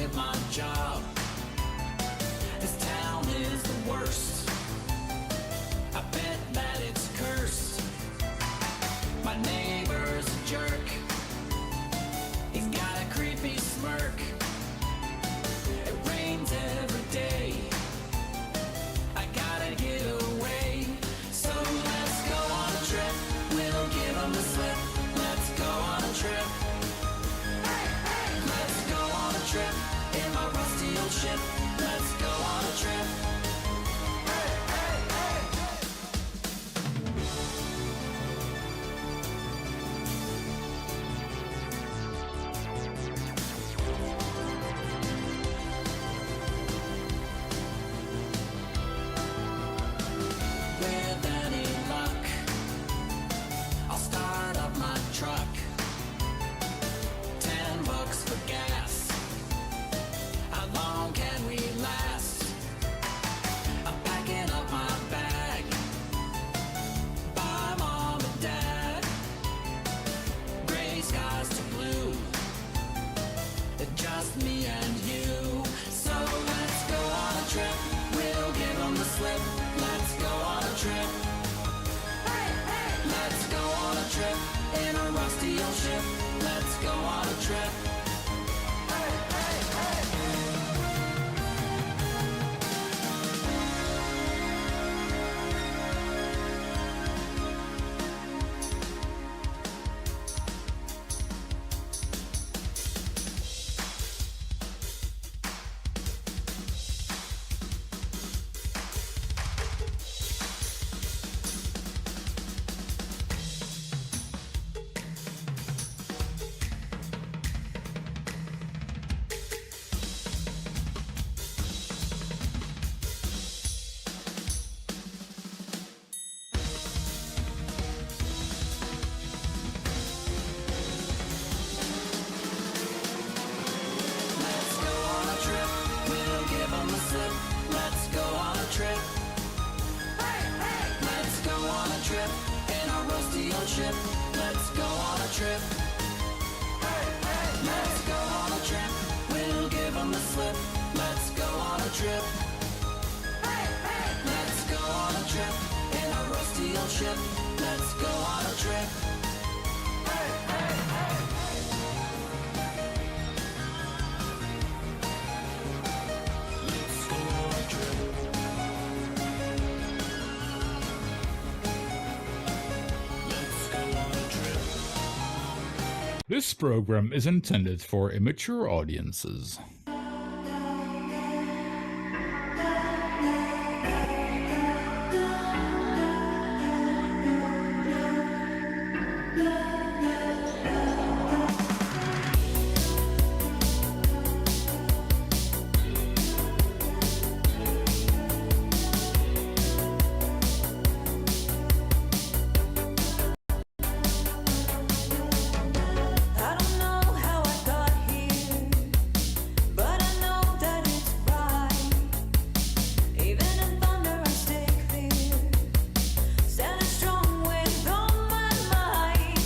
quit my job. This town is the worst. I bet that it's cursed. My neighbor's a jerk. He's got a creepy smirk. It rains every day. I gotta get away. So let's go on a trip. We'll give 'em the slip. Let's go on a trip. Let's go on a trip in my rusty old ship. Let's go on a trip. With any luck, I'll start up my truck. $10 for gas. How long can we last? I'm packing up my bag. Bye, mom and dad. Gray skies to blue. Just me and you. So let's go on a trip. We'll give 'em the slip. Let's go on a trip. Let's go on a trip in a rusty old ship. Let's go on a trip. Let's go on a trip. We'll give 'em the slip. Let's go on a trip. Let's go on a trip in a rusty old ship. Let's go on a trip. Let's go on a trip. We'll give 'em the slip. Let's go on a trip. Let's go on a trip in a rusty old ship. Let's go on a trip. Let's go on a trip. Let's go on a trip. This program is intended for immature audiences. I don't know how I got here, but I know that it's right. Even in thunder, I stay clear, standing strong with all my might.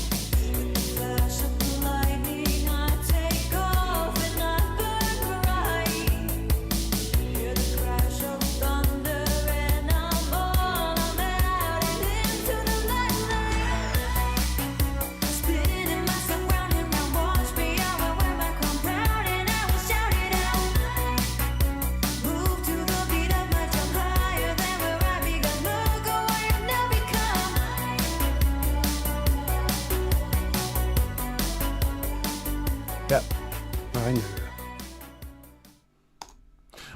With the flash of the lightning, I take off and I burn bright. Hear the crash of thunder, and I'm all I'm out and into the lightning. Spinning myself round and round, watch me, I will wear my crown proud and I will shout it out. Move to the beat of my drum, higher than where I begun. Look away and now become. Yep. I knew.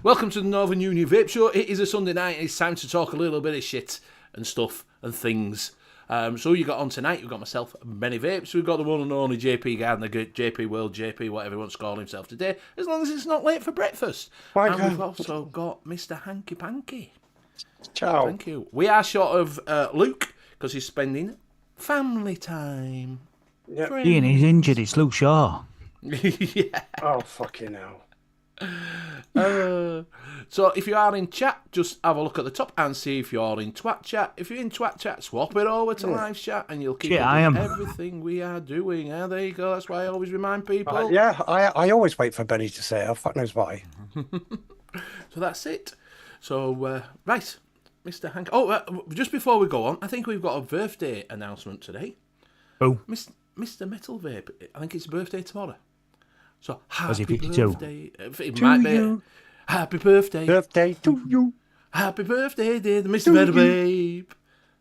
Welcome to the Northern Union Vape Show. It is a Sunday night and it's time to talk a little bit of shit and stuff and things. So you got on tonight, you've got myself, Benny Vapes, we've got the one and only JP Gardner, JP World, JP, whatever he wants to call himself today, as long as it's not late for breakfast. Thank And we've you. also got Mr. Hanky Panky. Ciao. Thank you. We are short of Luke, because he's spending family time. Yep. Ian, he's injured. It's Luke Shaw. Yeah. Oh, fucking hell. So if you are in chat, just have a look at the top and see if you're in Twat chat. If you're in Twat chat, swap it over to live chat and you'll keep Shit, up I with am. everything we are doing. There you go. That's why I always remind people. Yeah, I always wait for Benny to say it. Fuck knows why. So that's it. So, right, Mr. Hank. Oh, just before we go on, I think we've got a birthday announcement today. Oh, Mr. Metal Vape. I think it's birthday tomorrow. So, Was happy it 52? birthday. It might be. Happy birthday. Birthday to you. Happy birthday, dear Mr. Metal Vape.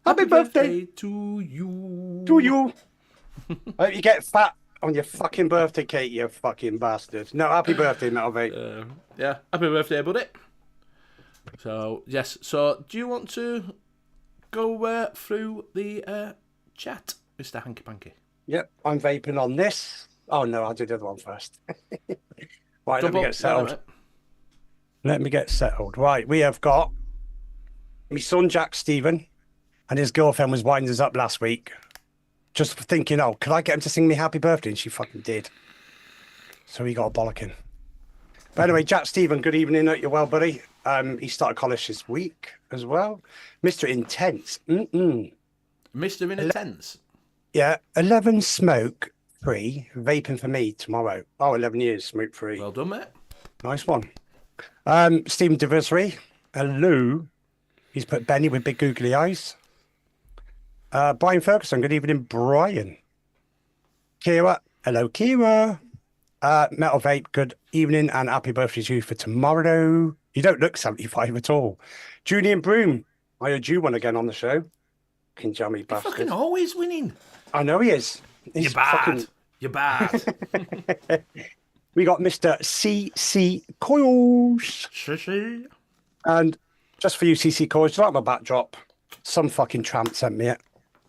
Happy birthday to you. to you. I hope you get fat on your fucking birthday cake, you fucking bastard. No, happy birthday, Metal Vape. Yeah, happy birthday, buddy. So, yes. So, do you want to go through the chat, Mr. Hanky Panky? Yep, I'm vaping on this. Oh no, I'll do the other one first. Right, let me get settled. Let me get settled. Right, we have got my son Jack Stephen, and his girlfriend was winding us up last week, just for thinking, oh, could I get him to sing me happy birthday? And she fucking did. So he got a bollocking. But anyway, Jack Stephen, good evening. Hope you're well, buddy. He started college this week as well. Mr. Intense. Mr. Intense. Yeah, 11 smoke free, vaping for me tomorrow. Oh, 11 years smoke free. Well done, mate. Nice one. Stephen Diversary. Hello. He's put Benny with big googly eyes. Brian Ferguson. Good evening, Brian. Kira. Hello, Kira. Metal Vape. Good evening and happy birthday to you for tomorrow. You don't look 75 at all. Julian Broom. I heard you won again on the show. Fucking jammy bastard. Fucking always winning. I know he is. You're bad. You're bad. We got Mr. CC Coils. Shishi. And just for you, CC Coils, do you like my backdrop? Some fucking tramp sent me it.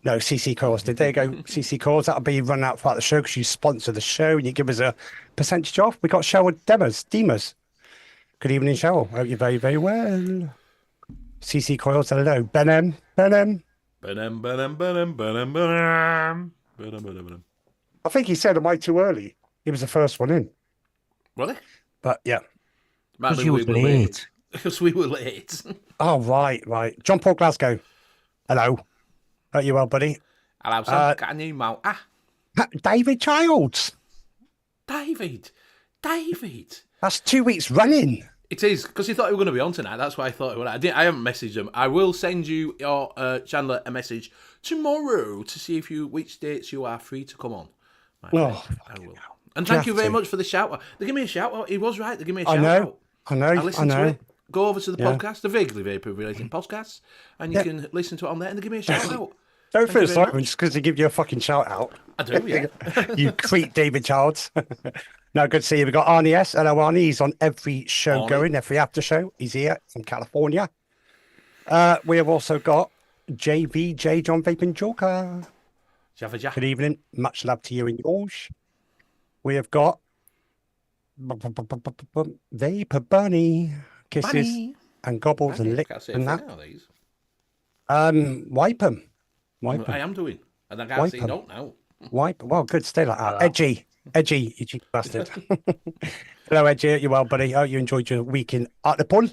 No, CC Coils did. There you go, CC Coils. That'll be run out throughout the show because you sponsor the show and you give us a percentage off. We got Cheryl Demers. Good evening, Cheryl. Hope you're very, very well. CC Coils, hello. Benem. I think he said, am I too early? He was the first one in. Really? But yeah. because you was late. Because we were late. Oh, right. John Paul Glasgow. Hello. Hope you're well, buddy. Hello, son. Got a new mount. David Childs. David. That's 2 weeks running. It is, because he thought he were going to be on tonight. That's why I thought it would. I haven't messaged him. I will send you, your Chandler, a message tomorrow to see which dates you are free to come on. I will. And thank you very much for the shout out. They give me a shout out. He was right. They give me a shout out. I know. I listened to it. Go over to the podcast, the Vaguely Vapor related podcast, and you can listen to it on there and they give me a shout out. Don't feel sorry just because they give you a fucking shout out. I do, yeah. You creep, David Childs. No, good to see you. We've got Arnie S. Hello, Arnie. He's on every show going, every after show. He's here from California. We have also got JVJ, John Vaping Joker. Good evening. Much love to you and yours. We have got Vapor Bunny. Kisses and gobbles and licks and that. Wipe them. I am doing. And I can't say don't now. Wipe. Well, good. Stay like that. Edgy bastard. Hello, Edgy. You well, buddy? Hope you enjoyed your week in Art the Pun.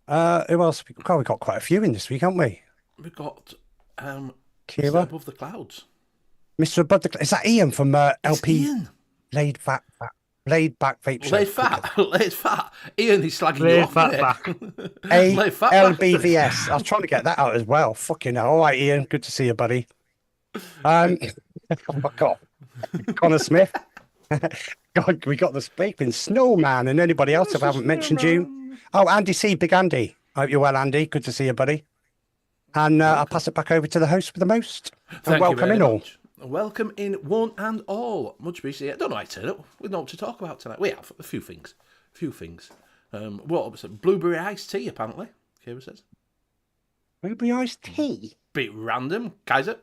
Who else? We got quite a few in this week, haven't we? We've got Kira Above the Clouds. Mr. Above the Clouds. Is that Ian from LP? Ian. Laid Back Vape Show. Laid fat. Ian is slagging you off. LBVS. I was trying to get that out as well. Fucking hell. All right, Ian. Good to see you, buddy. Oh my God. Connor Smith. God, we got the vaping snowman and anybody else if I haven't mentioned you. Oh, Andy C. Big Andy. I hope you're well, Andy. Good to see you, buddy. And I'll pass it back over to the host with the most. And welcome in all. Welcome in one and all. Much appreciated. I don't know how to turn up. We know what to talk about tonight. We have a few things. What was it? Blueberry iced tea, apparently. Kira says. Blueberry iced tea? Bit random. Kaiser.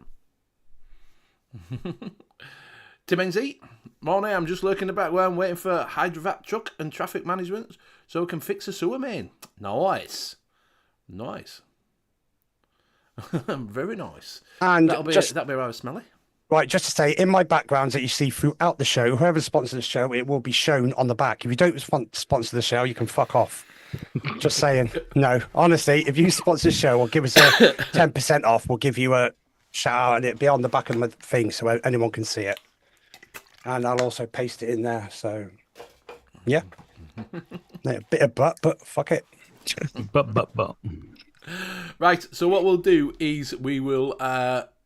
Tim NZ. Morning, I'm just lurking about where I'm waiting for hydrovac truck and traffic management so we can fix a sewer main. Nice. Very nice. And that'll be rather smelly. Right, just to say, in my backgrounds that you see throughout the show, whoever sponsors the show, it will be shown on the back. If you don't sponsor the show, you can fuck off. Just saying. No, honestly, if you sponsor the show or give us a 10% off, we'll give you a shout out and it'll be on the back of my thing so anyone can see it. And I'll also paste it in there. So, yeah. A bit of but fuck it. But. Right, so what we'll do is we will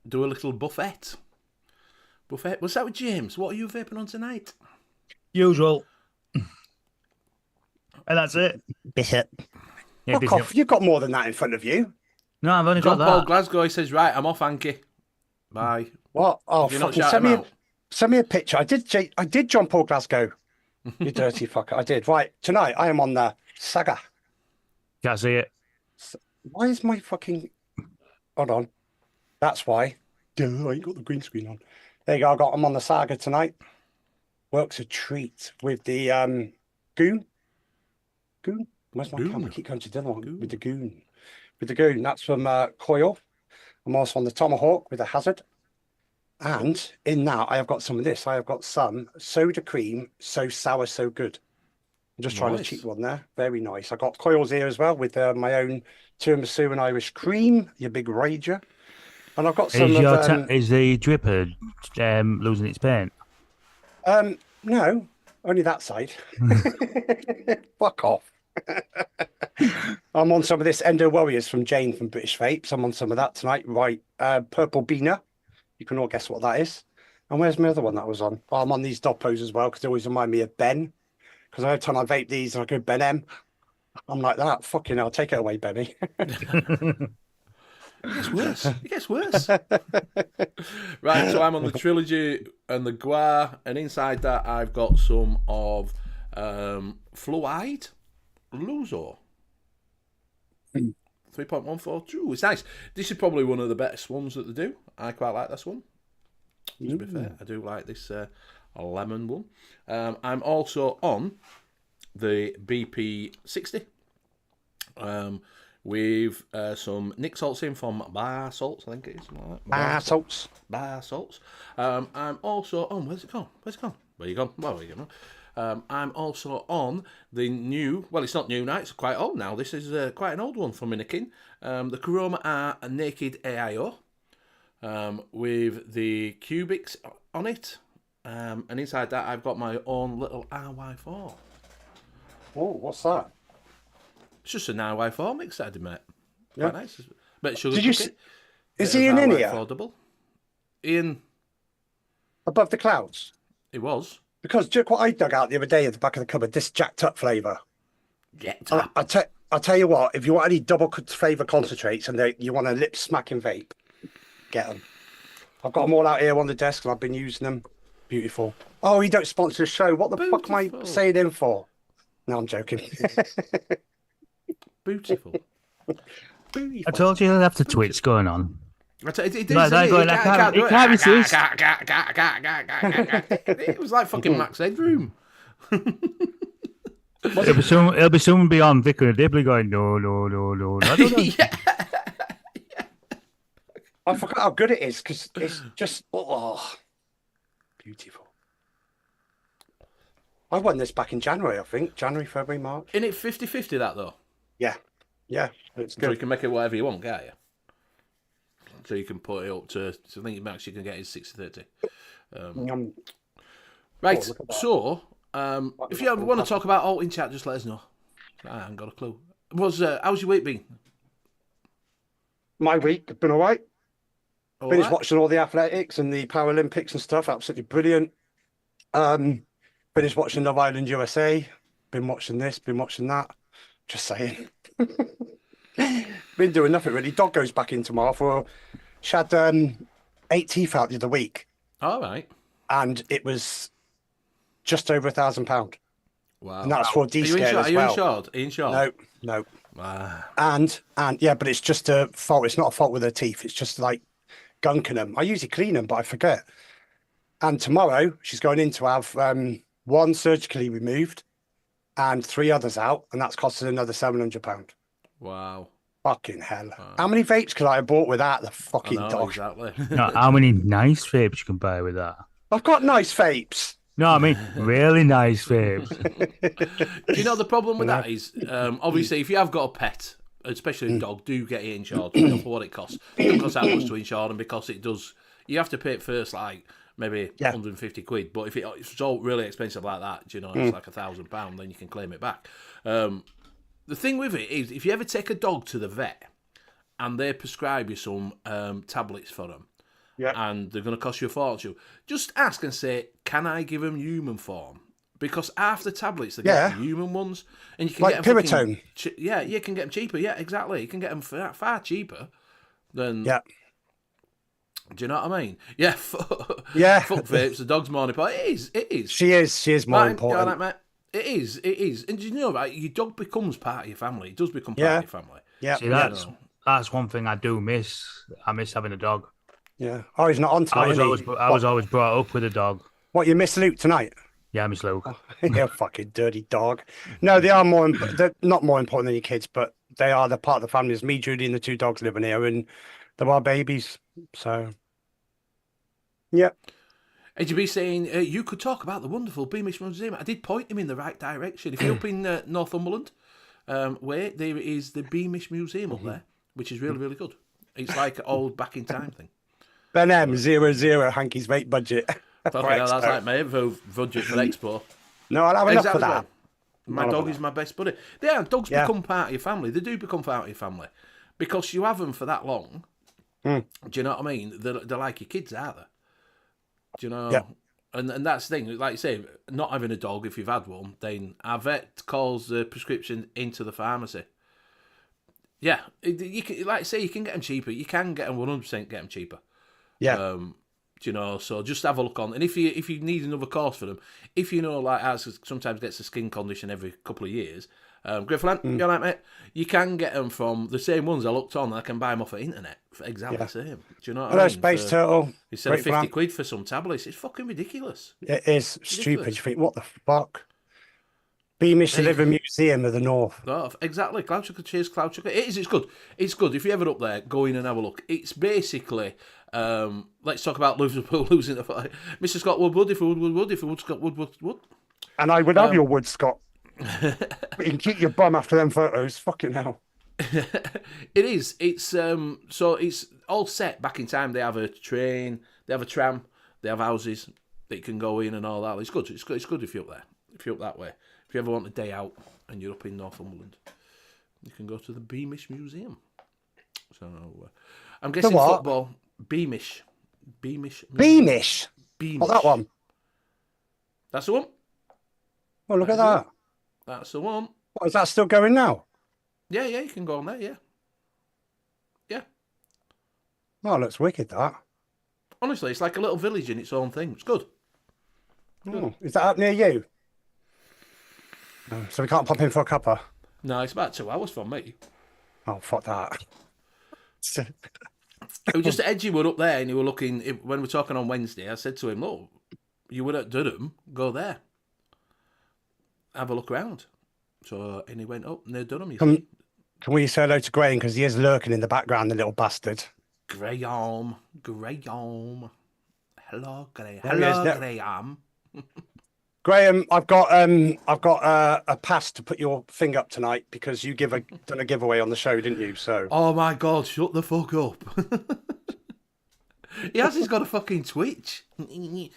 do a little buffet. Buffet. What's that with James? What are you vaping on tonight? Usual. And that's it. Bishop. Yeah, Fuck Bishop. off. You've got more than that in front of you. No, I've only John got Paul that. Glasgow, he says, right, I'm off, Hanky. Bye. What? Oh, You're not fucking shouting send me a picture. I did John Paul Glasgow. You dirty fucker. I did. Right. Tonight, I am on the Saga. Can't see it. Why is my fucking... Hold on. That's why. Duh, I ain't got the green screen on. There you go. I'm on the Saga tonight. Works a treat with the Goon. Goon? Where's my camera? I keep going to the other one. With the Goon. With the Goon. That's from Coil. I'm also on the Tomahawk with a Hazard. And in that, I have got some of this. I have got some soda cream, so sour, so good. I'm just trying a cheap one there. Very nice. I got Coils here as well with my own tiramisu and Irish cream, your big rager. And I've got some Is the dripper losing its paint? No, only that side. Fuck off. I'm on some of this Endo Warriors from Jane from British Vapes. I'm on some of that tonight. Right, Purple Beaner. You can all guess what that is. And where's my other one that I was on? Oh, I'm on these Doppos as well because they always remind me of Ben. Because every time I vape these and I go Ben M, I'm like that. Fucking hell, take it away, Benny. It gets worse. It gets worse. Right, so I'm on the Trilogy and the Gua, and inside that I've got some of Fluide Luzo. 3.142. It's nice. This is probably one of the best ones that they do. I quite like this one. To be fair, I do like this lemon one. I'm also on the BP60 with some Nick salts in from Bar Salts, I think it is. Like Bar Salts. Bar Salts. I'm also on. Where's it gone? Where's it gone? Where you gone? Well, you know. I'm also on the new. Well, it's not new now. It's quite old now. This is quite an old one from Inikin. The Chroma R Naked AIO with the cubics on it. And inside that, I've got my own little RY4. Oh, what's that? It's just an RY4 mix that I did, mate. Yeah. Quite nice. But sugar Did you cookie. Is Bit Ian of in RY4 here? double. Ian, Above the clouds? it was. Because look what I dug out the other day at the back of the cupboard, this jacked up flavour. Yeah. I'll tell you what, if you want any double flavour concentrates and you want a lip smacking vape, get them. I've got them all out here on the desk and I've been using them. Beautiful. Oh, you don't sponsor the show. What the fuck am I saying in for? No, I'm joking. Beautiful. I told you I'd have the twitch going on. It is, No, isn't it? going, You I can't do can't it. resist. It was like fucking Max Headroom. It'll be someone beyond Vicar and Dibley going, no. I don't know. Yeah. I forgot how good it is because it's just beautiful. I won this back in January, I think. January, February, March. Isn't it 50-50 that though? Yeah. It's So you good. can make it whatever you want, can't you? So you can put it up to, so I think max you can get is 60-30. Right, look at that. so if you ever want to talk about alt in chat, just let us know. I haven't got a clue. How's your week been? My week has been all right. All Finished right? watching all the athletics and the Paralympics and stuff. Absolutely brilliant. Finished watching Love Island USA. Been watching this, been watching that. Just saying. Been doing nothing really. Dog goes back in tomorrow she had 8 teeth out the other week. All right. And it was just over £1,000. Wow. And that's for Are you D-scale as well. insured? Are you insured? No. Ah. And yeah, but it's just a fault. It's not a fault with her teeth. It's just like gunking them. I usually clean them, but I forget. And tomorrow she's going in to have one surgically removed and 3 others out, and that's costing another £700. Wow. Fucking hell. How many vapes could I have bought without the I fucking know, dog? exactly. No, how many nice vapes you can buy with that? I've got nice vapes. No, I mean really nice vapes. Do you know the problem with No. that is, obviously, if you have got a pet, especially Mm. a dog, do get it insured. You know, for what it costs. It doesn't cost that much to insure them because it does. You have to pay it first, like maybe Yeah. 150 quid. But if it's all really expensive like that, you know, Mm. it's like £1,000, then you can claim it back. The thing with it is, if you ever take a dog to the vet and they prescribe you some tablets for them, Yeah. and they're going to cost you a fortune, just ask and say, can I give them human form? Because half the tablets they Yeah. get the human ones, and you can Like get them Piritone. yeah, you can get them cheaper. Yeah, exactly. You can get them far cheaper than. Yeah. Do you know what I mean? Yeah. Yeah. Fuck vapes. The dog's more important. It is. It is. She is more Right, important. you know that, mate? It is. It is. And do you know, right? Your dog becomes part of your family. It does become part Yeah. of your family. Yeah. See, that's one thing I do miss. I miss having a dog. Yeah. Oh, he's not on tonight. I was always brought up with a dog. What, you miss Luke tonight? Yeah, Miss Luke. You fucking dirty dog. No, they are they're not more important than your kids, but they are the part of the family. It's me, Judy, and the two dogs living here, and they're our babies. So, yeah. As you be saying, you could talk about the wonderful Beamish Museum. I did point him in the right direction. If you're up in Northumberland way, there is the Beamish Museum up there, which is really, really good. It's like an old back in time thing. Ben M 00 Hanky's vape budget. Fucking hell, that's like my budget for Expo. No, I'll have enough for Exactly that. right. My I'll have dog enough. is my best buddy. Yeah, dogs Yeah. become part of your family. They do become part of your family. Because you have them for that long. Do you know what I mean? They're like your kids, aren't they? Do you know? Yeah. And that's the thing. Like you say, not having a dog, if you've had one, then our vet calls the prescription into the pharmacy. Yeah. You can, like I say, you can get them cheaper. You can get them 100% get them cheaper. Yeah. Do you know, so just have a look on. And if you need another course for them, if you know, like ours sometimes gets a skin condition every couple of years, Griffland, you know, mate, you can get them from the same ones I looked on. I can buy them off the internet for exactly the same. Do you know what Hello, I mean? Space Turtle. Instead of Great 50 plan. quid for some tablets, it's fucking ridiculous. It is stupid. Ridiculous. You think, what the fuck? Beamish to live in Museum of the North. No, exactly. Cloud Chucker, cheers, Cloud Chucker. It is, it's good. It's good. If you're ever up there, go in and have a look. It's basically, let's talk about Liverpool losing the fight. Mr. Scott Woodward, if Wood, Scott Wood. And I would have your wood, Scott. But you can keep your bum after them photos. Fucking hell. It is. It's so it's all set back in time. They have a train, they have a tram, they have houses that you can go in and all that. It's good. It's good. It's good if you're up there. If you're up that way. If you ever want a day out and you're up in Northumberland, you can go to the Beamish Museum. So I'm guessing what? football. Beamish. Beamish. Beamish. What, that one? That's the one. Oh, look at that. That's the one. What, is that still going now? Yeah, you can go on there. Yeah. Oh, it looks wicked, that. Honestly, it's like a little village in its own thing. It's good. Oh, is that up near you? No, so we can't pop in for a cuppa? No, it's about 2 hours from me. Oh, fuck that. It was just Edgy were up there and you were looking, when we were talking on Wednesday, I said to him, look, you were at Durham, go there. Have a look around. So, and he went up near Durham, you see. Can we say hello to Graham, because he is lurking in the background, the little bastard. Graham. Hello, Graham. There he is, Hello, there. Graham. Graham, I've got a pass to put your thing up tonight because you done a giveaway on the show, didn't you? So Oh my God, shut the fuck up. He's got a fucking Twitch. Did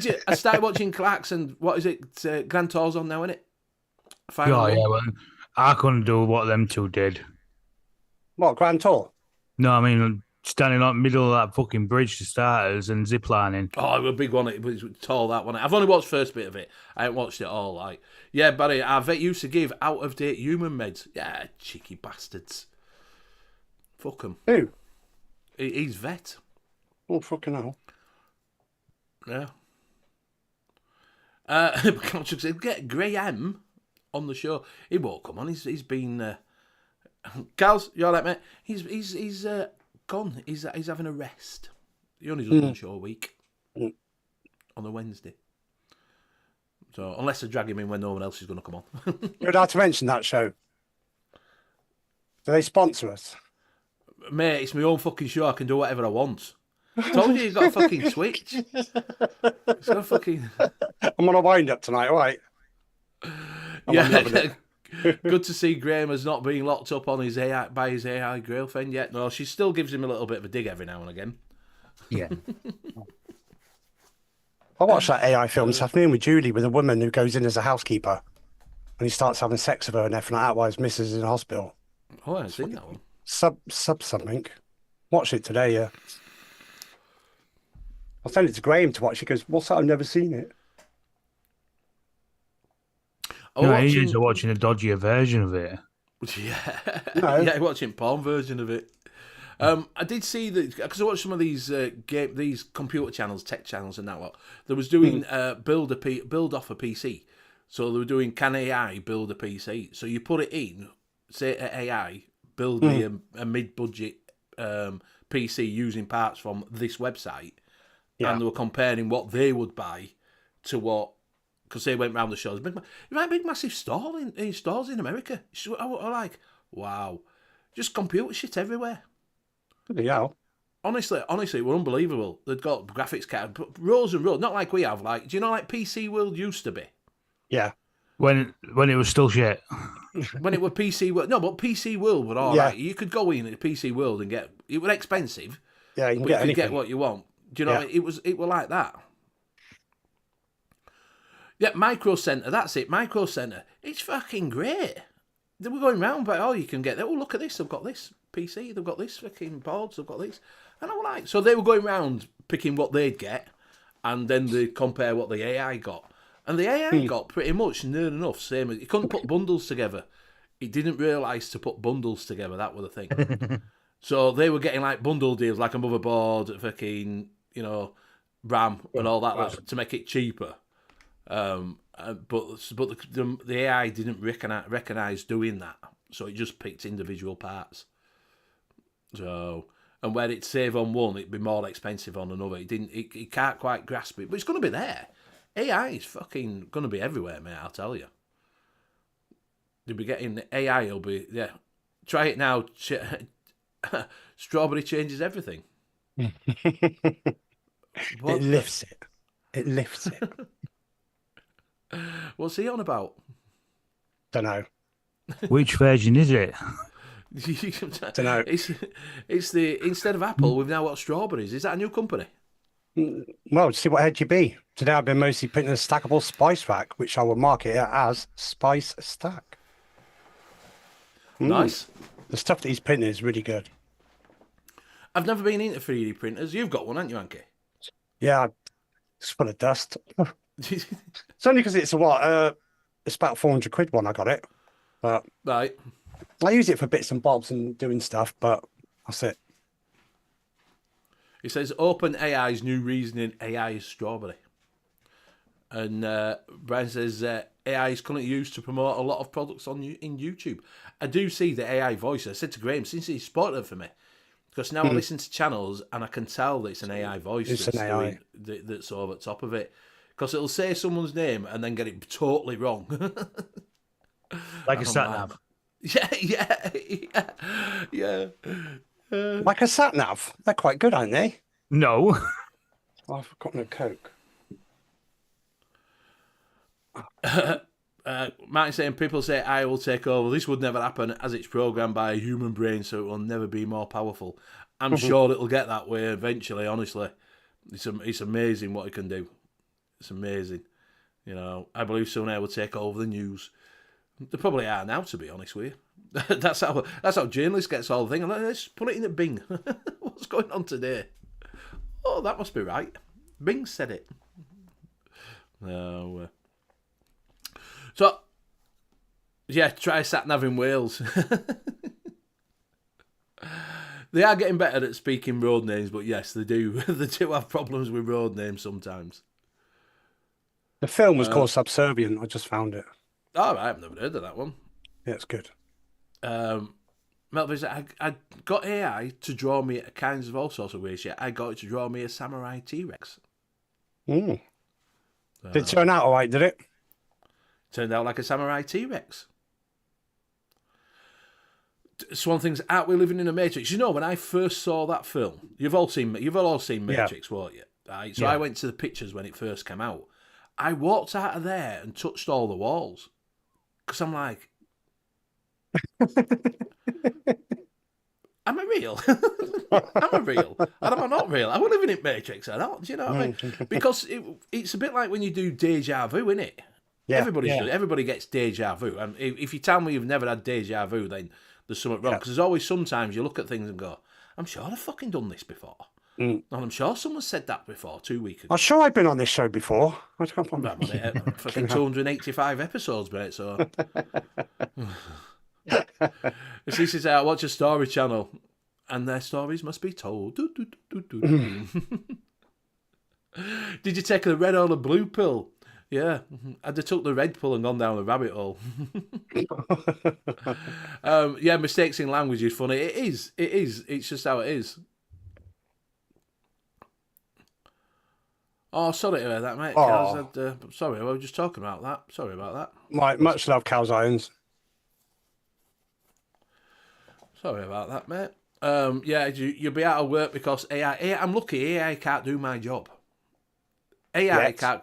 you? I started watching Clark's and what is it? Grand Tour's on now, isn't it? Oh, yeah, well, I couldn't do what them two did. what, Grand Tour? No, I mean, standing on the middle of that fucking bridge to starters and ziplining. Oh, it was a big one. It was tall, that one. I've only watched the first bit of it. I haven't watched it all. Like, yeah, Barry, our vet used to give out-of-date human meds. Yeah, cheeky bastards. Fuck them. Who? He's vet. Oh, fucking hell. Yeah. Get Graham on the show. He won't come on. He's been. Carl's, you all right, mate? He's gone. He's having a rest. He only does one show a week on a Wednesday. So unless I drag him in when no one else is going to come on. You'd have to mention that show. Do they sponsor us? Mate, it's my own fucking show. I can do whatever I want. Told you, you've got a fucking switch. It's got a fucking... I'm on a wind up tonight, all right? Yeah. Good to see Graham has not been locked up on his AI by his AI girlfriend yet. No, she still gives him a little bit of a dig every now and again. Yeah. I watched that AI film this afternoon with Julie, with a woman who goes in as a housekeeper and he starts having sex with her and everything like that while his missus is in hospital. Oh, I haven't seen that one. Sub something. Watch it today, yeah. I'll send it to Graham to watch. He goes, what's that? I've never seen it. He's watching a dodgier version of it. Yeah. No. Yeah, watching porn version of it. I did see that, because I watched some of these these computer channels, tech channels and that lot. They was doing build off a PC. So they were doing, can AI build a PC? So you put it in, say to AI, build me a mid-budget PC using parts from this website. Yeah. And they were comparing what they would buy to what, because they went round the shows. Big massive stores in America. I like, wow. Just computer shit everywhere. Bloody hell. Honestly, it were unbelievable. They'd got graphics cards, rows and rows, not like we have. Like, do you know, like PC World used to be? Yeah. When it was still shit. When it were PC World, no, but PC World were all right. You could go in at PC World and get, it was expensive. Yeah, you can but get you could anything. get what you want. Do you know? Yeah. It were like that. Yeah, Micro Center. That's it. Micro Center. It's fucking great. They were going round, but you can get. Oh, look at this. They've got this PC. They've got this fucking boards. They've got this. And I was like, so they were going round picking what they'd get, and then they compare what the AI got. And the AI got pretty much near enough same. It couldn't put bundles together. It didn't realise to put bundles together. That was the thing. So they were getting like bundle deals, like a motherboard, fucking, RAM and all that, like, to make it cheaper. But the AI didn't recognise doing that, so it just picked individual parts. So, and where it'd save on one, it'd be more expensive on another. It can't quite grasp it, but it's going to be there. AI is fucking going to be everywhere, mate. I'll tell you. You'll be getting AI. Will be Try it now. Strawberry changes everything. It lifts it. It lifts it. What's he on about? Don't know. Which version is it? Don't know. It's the, instead of Apple, we've now got strawberries. Is that a new company? Well, see what head you be. Today I've been mostly printing a stackable spice rack, which I will market it as Spice Stack. Nice. The stuff that he's printing is really good. I've never been into 3D printers. You've got one, haven't you, Hanky? Yeah, it's full of dust. It's only because it's it's about 400 quid one I got it. But Right. I use it for bits and bobs and doing stuff, but that's it. It says Open AI's new reasoning AI is strawberry. And Brian says AI is currently used to promote a lot of products in YouTube. I do see the AI voice. I said to Graham, since he spotted it for me, because now I listen to channels and I can tell that it's an AI voice that's over the top of it. Because it'll say someone's name and then get it totally wrong. Like a sat nav. Yeah. Like a sat nav. They're quite good, aren't they? No. Oh, I've forgotten a Coke. Martin saying people say I will take over. This would never happen as it's programmed by a human brain, so it will never be more powerful. I'm sure it'll get that way eventually. Honestly, it's amazing what it can do. It's amazing. I believe soon I will take over the news. They probably are now, to be honest with you. That's how journalists gets all the thing. Let's put it in at Bing. What's going on today? Oh, that must be right. Bing said it. No. So, yeah, try sat nav in Wales. They are getting better at speaking road names, but yes, they do. They do have problems with road names sometimes. The film was called Subservient. I just found it. All right, I've never heard of that one. Yeah, it's good. Melvin, I got AI to draw me kinds of all sorts of ways. Yeah, I got it to draw me a samurai T-Rex. Did it turn out all right, did it? Turned out like a samurai T-Rex. Swan thinks, aren't we living in a Matrix? You know, when I first saw that film, you've all seen Matrix, won't you? Right? So I went to the pictures when it first came out. I walked out of there and touched all the walls. Because I'm like, am I real? Am I real? And am I not real? Am I living in Matrix or not? Do you know what I mean? Because it's a bit like when you do deja vu, isn't it? Yeah, everybody gets deja vu. And if you tell me you've never had deja vu, then there's something wrong. Because there's always sometimes you look at things and go, I'm sure I've fucking done this before. And I'm sure someone said that before 2 weeks ago. I'm sure I've been on this show before. Fucking 285 episodes, mate, so... This is I watch a story channel, and their stories must be told. Did you take the red or the blue pill? Yeah, I'd have took the red pill and gone down the rabbit hole. Yeah, mistakes in language is funny. It is. It's just how it is. Oh, sorry to hear that, mate. Sorry, I was just talking about that. Sorry about that. Much love, Cal's Irons. Sorry about that, mate. Yeah, you'll be out of work because AI. I'm lucky AI can't do my job. AI can't.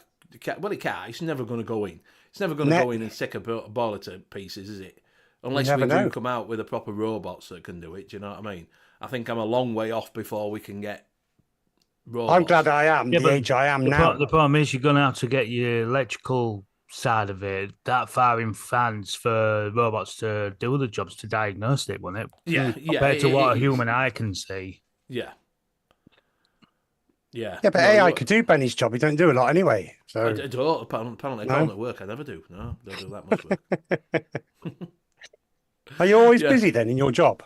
Well, it can't. It's never going to go in. It's never going to go in and stick a baller to pieces, is it? Unless we do come out with a proper robots that can do it. Do you know what I mean? I think I'm a long way off before we can get robots. I'm glad I am the age I am now. The problem is you're going to have to get your electrical side of it that far in France for robots to do the jobs to diagnose it, won't it? Yeah. Compared to what a human eye can see. Yeah. Yeah. Yeah, but AI could do Benny's job. He don't do a lot anyway. So I don't. Apparently, at work, I never do. No, don't do that much work. Are you always busy then in your job?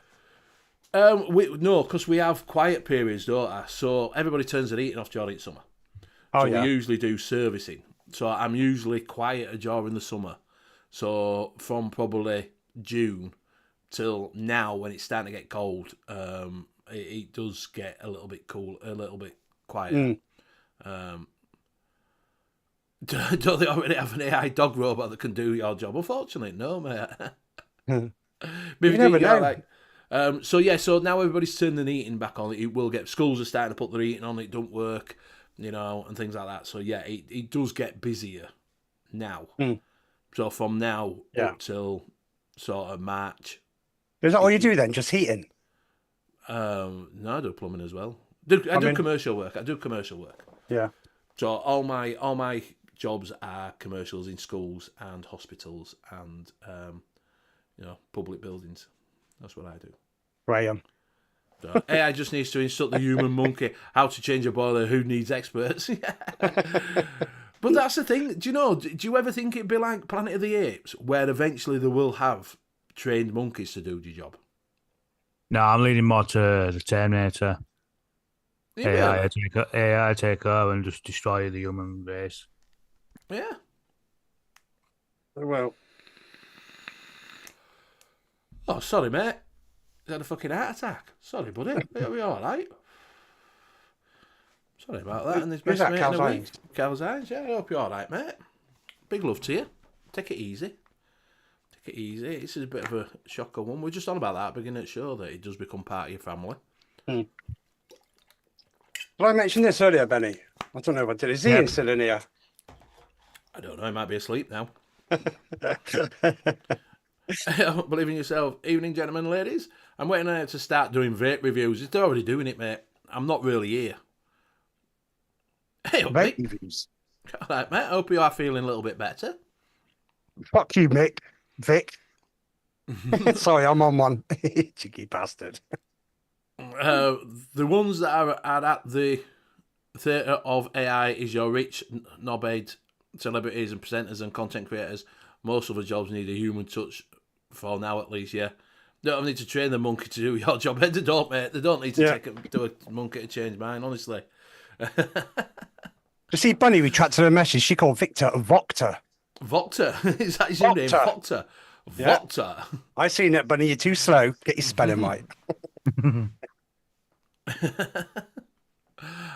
No, because we have quiet periods, don't I? So everybody turns their heating off during summer. So we usually do servicing. So I'm usually quieter during the summer. So from probably June till now, when it's starting to get cold, it does get a little bit cool, a little bit quieter. Don't they already have an AI dog robot that can do your job? Unfortunately, no, mate. You never know. So now everybody's turning the heating back on. It will get, schools are starting to put their heating on. It don't work, and things like that. So yeah, it does get busier now. So from now up till sort of March. Is that all you do then? Just heating? No, I do plumbing as well. I do commercial work. Yeah. So all my jobs are commercials in schools and hospitals and public buildings. That's what I do. Graham. So AI just needs to instruct the human monkey how to change a boiler. Who needs experts? But that's the thing. Do you ever think it'd be like Planet of the Apes, where eventually they will have trained monkeys to do your job? No, I'm leaning more to the Terminator. AI take over and just destroy the human race. Yeah. Well. Oh, sorry, mate. You had a fucking heart attack. Sorry, buddy. Are we all right? Sorry about that. And this best mate in a week. Cal's Irons. Yeah, I hope you're all right, mate. Big love to you. Take it easy. This is a bit of a shocker one. We're just on about that beginning of the show, that it does become part of your family. Did I mention this earlier, Benny? I don't know if I did. Is Ian still in here? I don't know. He might be asleep now. Believe in yourself. Evening, gentlemen, ladies. I'm waiting on it to start doing vape reviews. They're already doing it, mate. I'm not really here. Hey, vape reviews. All right, mate. I hope you are feeling a little bit better. Fuck you, Mick. Vic. Sorry, I'm on one. Cheeky bastard. The ones that are at the theatre of AI is your rich, knobhead celebrities and presenters and content creators. Most of the jobs need a human touch, for now at least, yeah. They don't need to train the monkey to do your job. They don't, mate. They don't need to do a monkey to change mine, honestly. You see, Bunny retracted her message. She called Victor a Voctor. Voctor? Is that his new name? Voctor. Voctor. Yeah. I seen it, Bunny. You're too slow. Get your spelling right.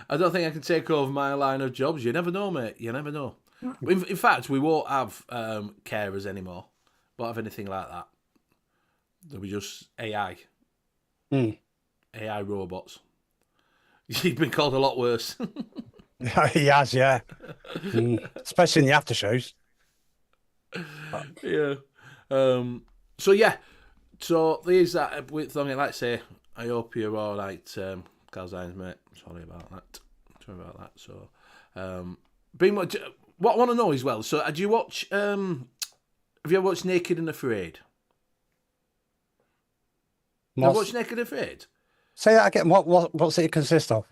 I don't think I can take over my line of jobs. You never know, mate. You never know. In fact, we won't have carers anymore. Won't have anything like that. There'll be just AI. AI robots. You've been called a lot worse. He has, yeah. Especially in the after shows. Yeah. So yeah. So there's that with something like say. I hope you're all right, Calzines, mate. Sorry about that. So, being what I want to know as well. So, do you watch? Have you ever watched Naked and Afraid? Have you watched Naked and Afraid? Say that again. What's it consist of?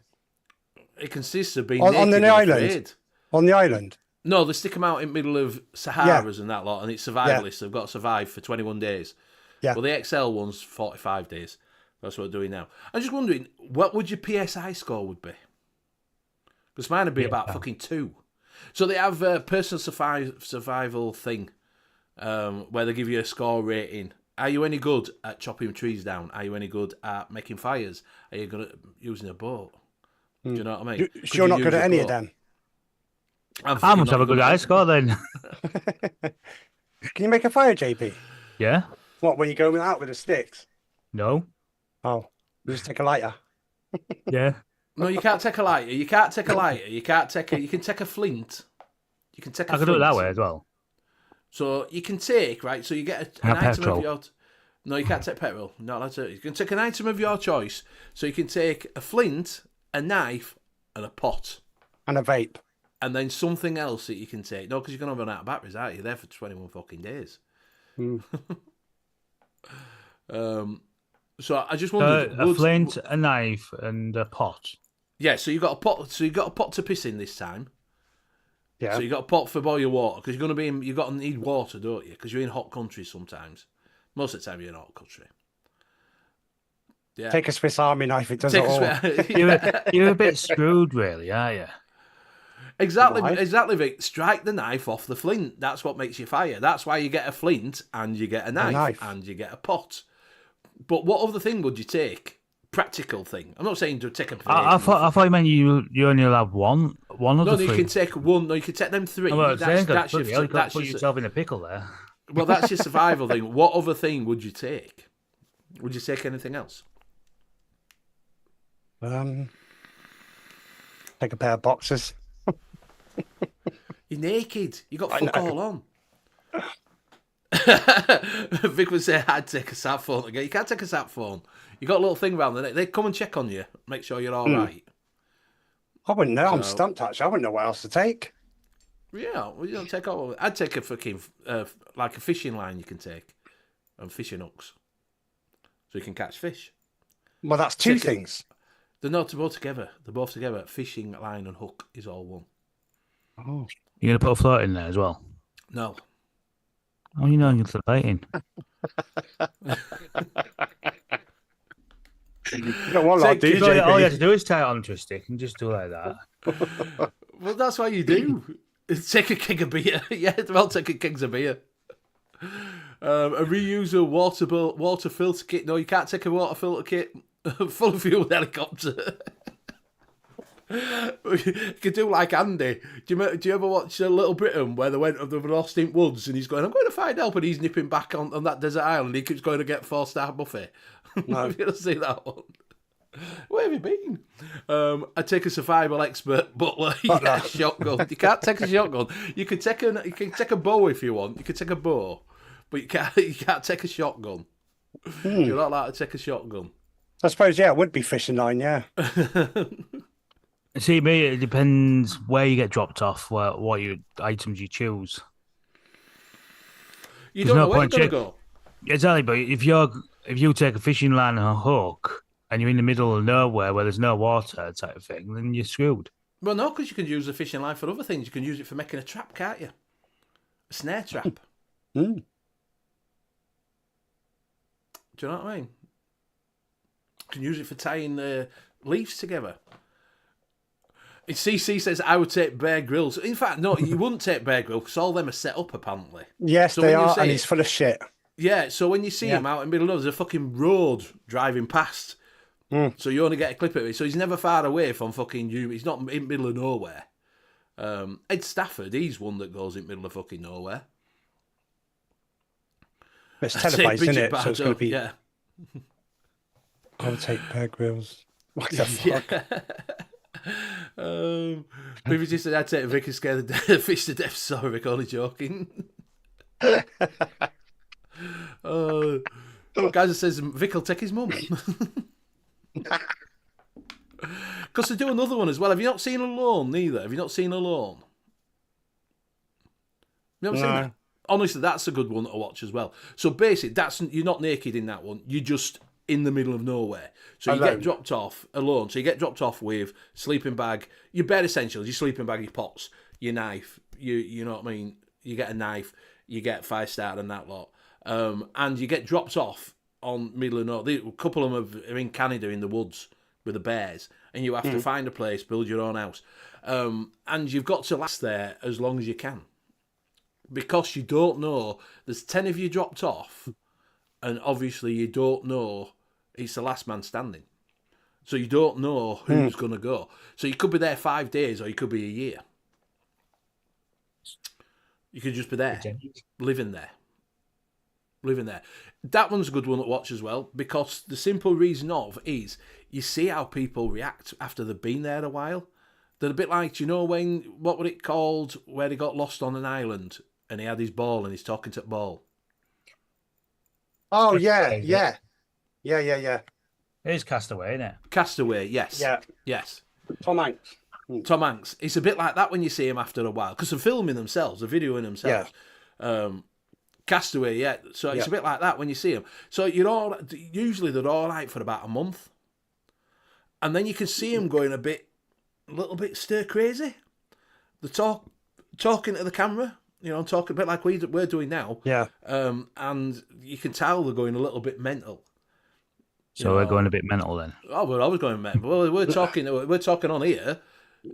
It consists of being On naked the and island? afraid. On the island? No, they stick them out in the middle of Saharas and that lot, and it's survivalists. They've got to survive for 21 days. Yeah. Well, the XL one's 45 days. That's what we're doing now. I'm just wondering, what would your PSI score would be? Because mine would be about fucking 2. So they have a personal survival thing where they give you a score rating. Are you any good at chopping trees down? Are you any good at making fires? Are you good at using a boat? Do you know what I mean? You're not good at any of them. I must have a good high score then. Can you make a fire, JP? Yeah. What, when you go out with the sticks? No. Oh, you just take a lighter. Yeah. No, you can't take a lighter. You can't take a lighter. You can take a flint. You can take a I can do it that way as well. So you can take, right, so you get an item of your... No, you can't take petrol. No, that's it. You can take an item of your choice. So you can take a flint, a knife, and a pot. And a vape. And then something else that you can take. No, because you're going to run out of batteries, aren't you? You're there for 21 fucking days. So I just wondered... a flint, a knife, and a pot. Yeah, so you got a pot. So you got a pot to piss in this time. Yeah. So you got a pot for boil your water because you're going to be in. You got to need water, don't you? Because you're in hot countries sometimes. Most of the time you're in a hot country. Yeah. Take a Swiss Army knife. It does it all. You're a bit screwed, really, aren't you? Exactly, Why? exactly, Vic. Strike the knife off the flint. That's what makes you fire. That's why you get a flint and you get a knife. And you get a pot. But what other thing would you take? Practical thing. I'm not saying to take a. I thought you meant you only have one of no, the you three. can take one. No, you can take them 3. Well, that's you your, got to put yourself in a pickle there. well, that's your survival thing. What other thing would you take? Would you take anything else? Take a pair of boxers. You're naked. You got fuck all on. Vic would say, I'd take a sat phone again. You can't take a sat phone. You got a little thing around the neck. They come and check on you, make sure you're all right. I wouldn't know. I'm stumped, actually. I wouldn't know what else to take. Yeah, well, you don't take all. I'd take a fucking like a fishing line you can take, and fishing hooks, so you can catch fish. Well, that's two things. They're not both together. They're both together. Fishing line and hook is all one. Oh, You're gonna put a float in there as well. No. Oh, you know you're debating. you don't want that, do you, JP? All you have to do is tie it onto a stick and just do like that. Well, that's what you do. Take a keg of beer. Yeah, well, take a kegs of beer. A reusable water filter kit. No, you can't take a water filter kit full of fuel helicopter. You could do like Andy. Do you ever watch Little Britain where they were lost in woods and he's going, I'm going to find help, and he's nipping back on that desert island. He keeps going to get 4-star buffet. No. Have you ever seen that one? Where have you been? I take a survival expert butler. Yeah, shotgun. You can't take a shotgun. You can take a bow if you want. You can take a bow, but you can't take a shotgun. You're not allowed to take a shotgun. I suppose, yeah, it would be fishing line, yeah. See, me, it depends where you get dropped off, what items you choose. You don't know where you're going to go. Exactly, but if you take a fishing line and a hook and you're in the middle of nowhere where there's no water type of thing, then you're screwed. Well, no, because you can use the fishing line for other things. You can use it for making a trap, can't you? A snare trap. Do you know what I mean? You can use it for tying leaves together. CC says, I would take Bear Grylls. In fact, no, you wouldn't take Bear Grylls because all them are set up, apparently. Yes, so they are, and he's full of shit. Yeah, so when you see him out in the middle of there's a fucking road driving past, So you only get a clip of it. So he's never far away from fucking you. He's not in the middle of nowhere. Ed Stafford, he's one that goes in the middle of fucking nowhere. It's televised, isn't it? So it's going to be. Yeah. I'll take Bear Grylls. What the fuck? People just said I'd take Vic and scare the fish to death. Sorry, Vic, only joking. Guys, it says Vic will take his mum. Because they do another one as well. Have you not seen Alone neither? Have you not seen Alone? You never seen that? Honestly, that's a good one to watch as well. So basically, you're not naked in that one. You're just in the middle of nowhere. So you get dropped off alone. So you get dropped off with sleeping bag, your bare essentials, your sleeping bag, your pots, your knife. You know what I mean? You get a knife, you get fire starter and that lot. And you get dropped off on middle of nowhere. A couple of them are in Canada in the woods with the bears, and you have to find a place, build your own house. And you've got to last there as long as you can. Because you don't know, there's 10 of you dropped off, and obviously you don't know it's the last man standing. So you don't know who's going to go. So you could be there 5 days, or you could be a year. You could just be there, living there. That one's a good one to watch as well, because the simple reason is you see how people react after they've been there a while. They're a bit like, you know, when, what were it called, where he got lost on an island and he had his ball and he's talking to the ball. Oh, yeah. It is Castaway, isn't it? Castaway, yes. Yeah. Yes. Tom Hanks. Tom Hanks. It's a bit like that when you see him after a while, because they're filming themselves, they're videoing themselves. Yeah. Castaway, yeah. So it's a bit like that when you see them. So usually they're all right for about a month. And then you can see them going a little bit stir crazy. They're talking to the camera, you know, talking a bit like we're doing now. Yeah. And you can tell they're going a little bit mental. So we're going a bit mental then. Oh, we're always going mental. Well, we're talking on here.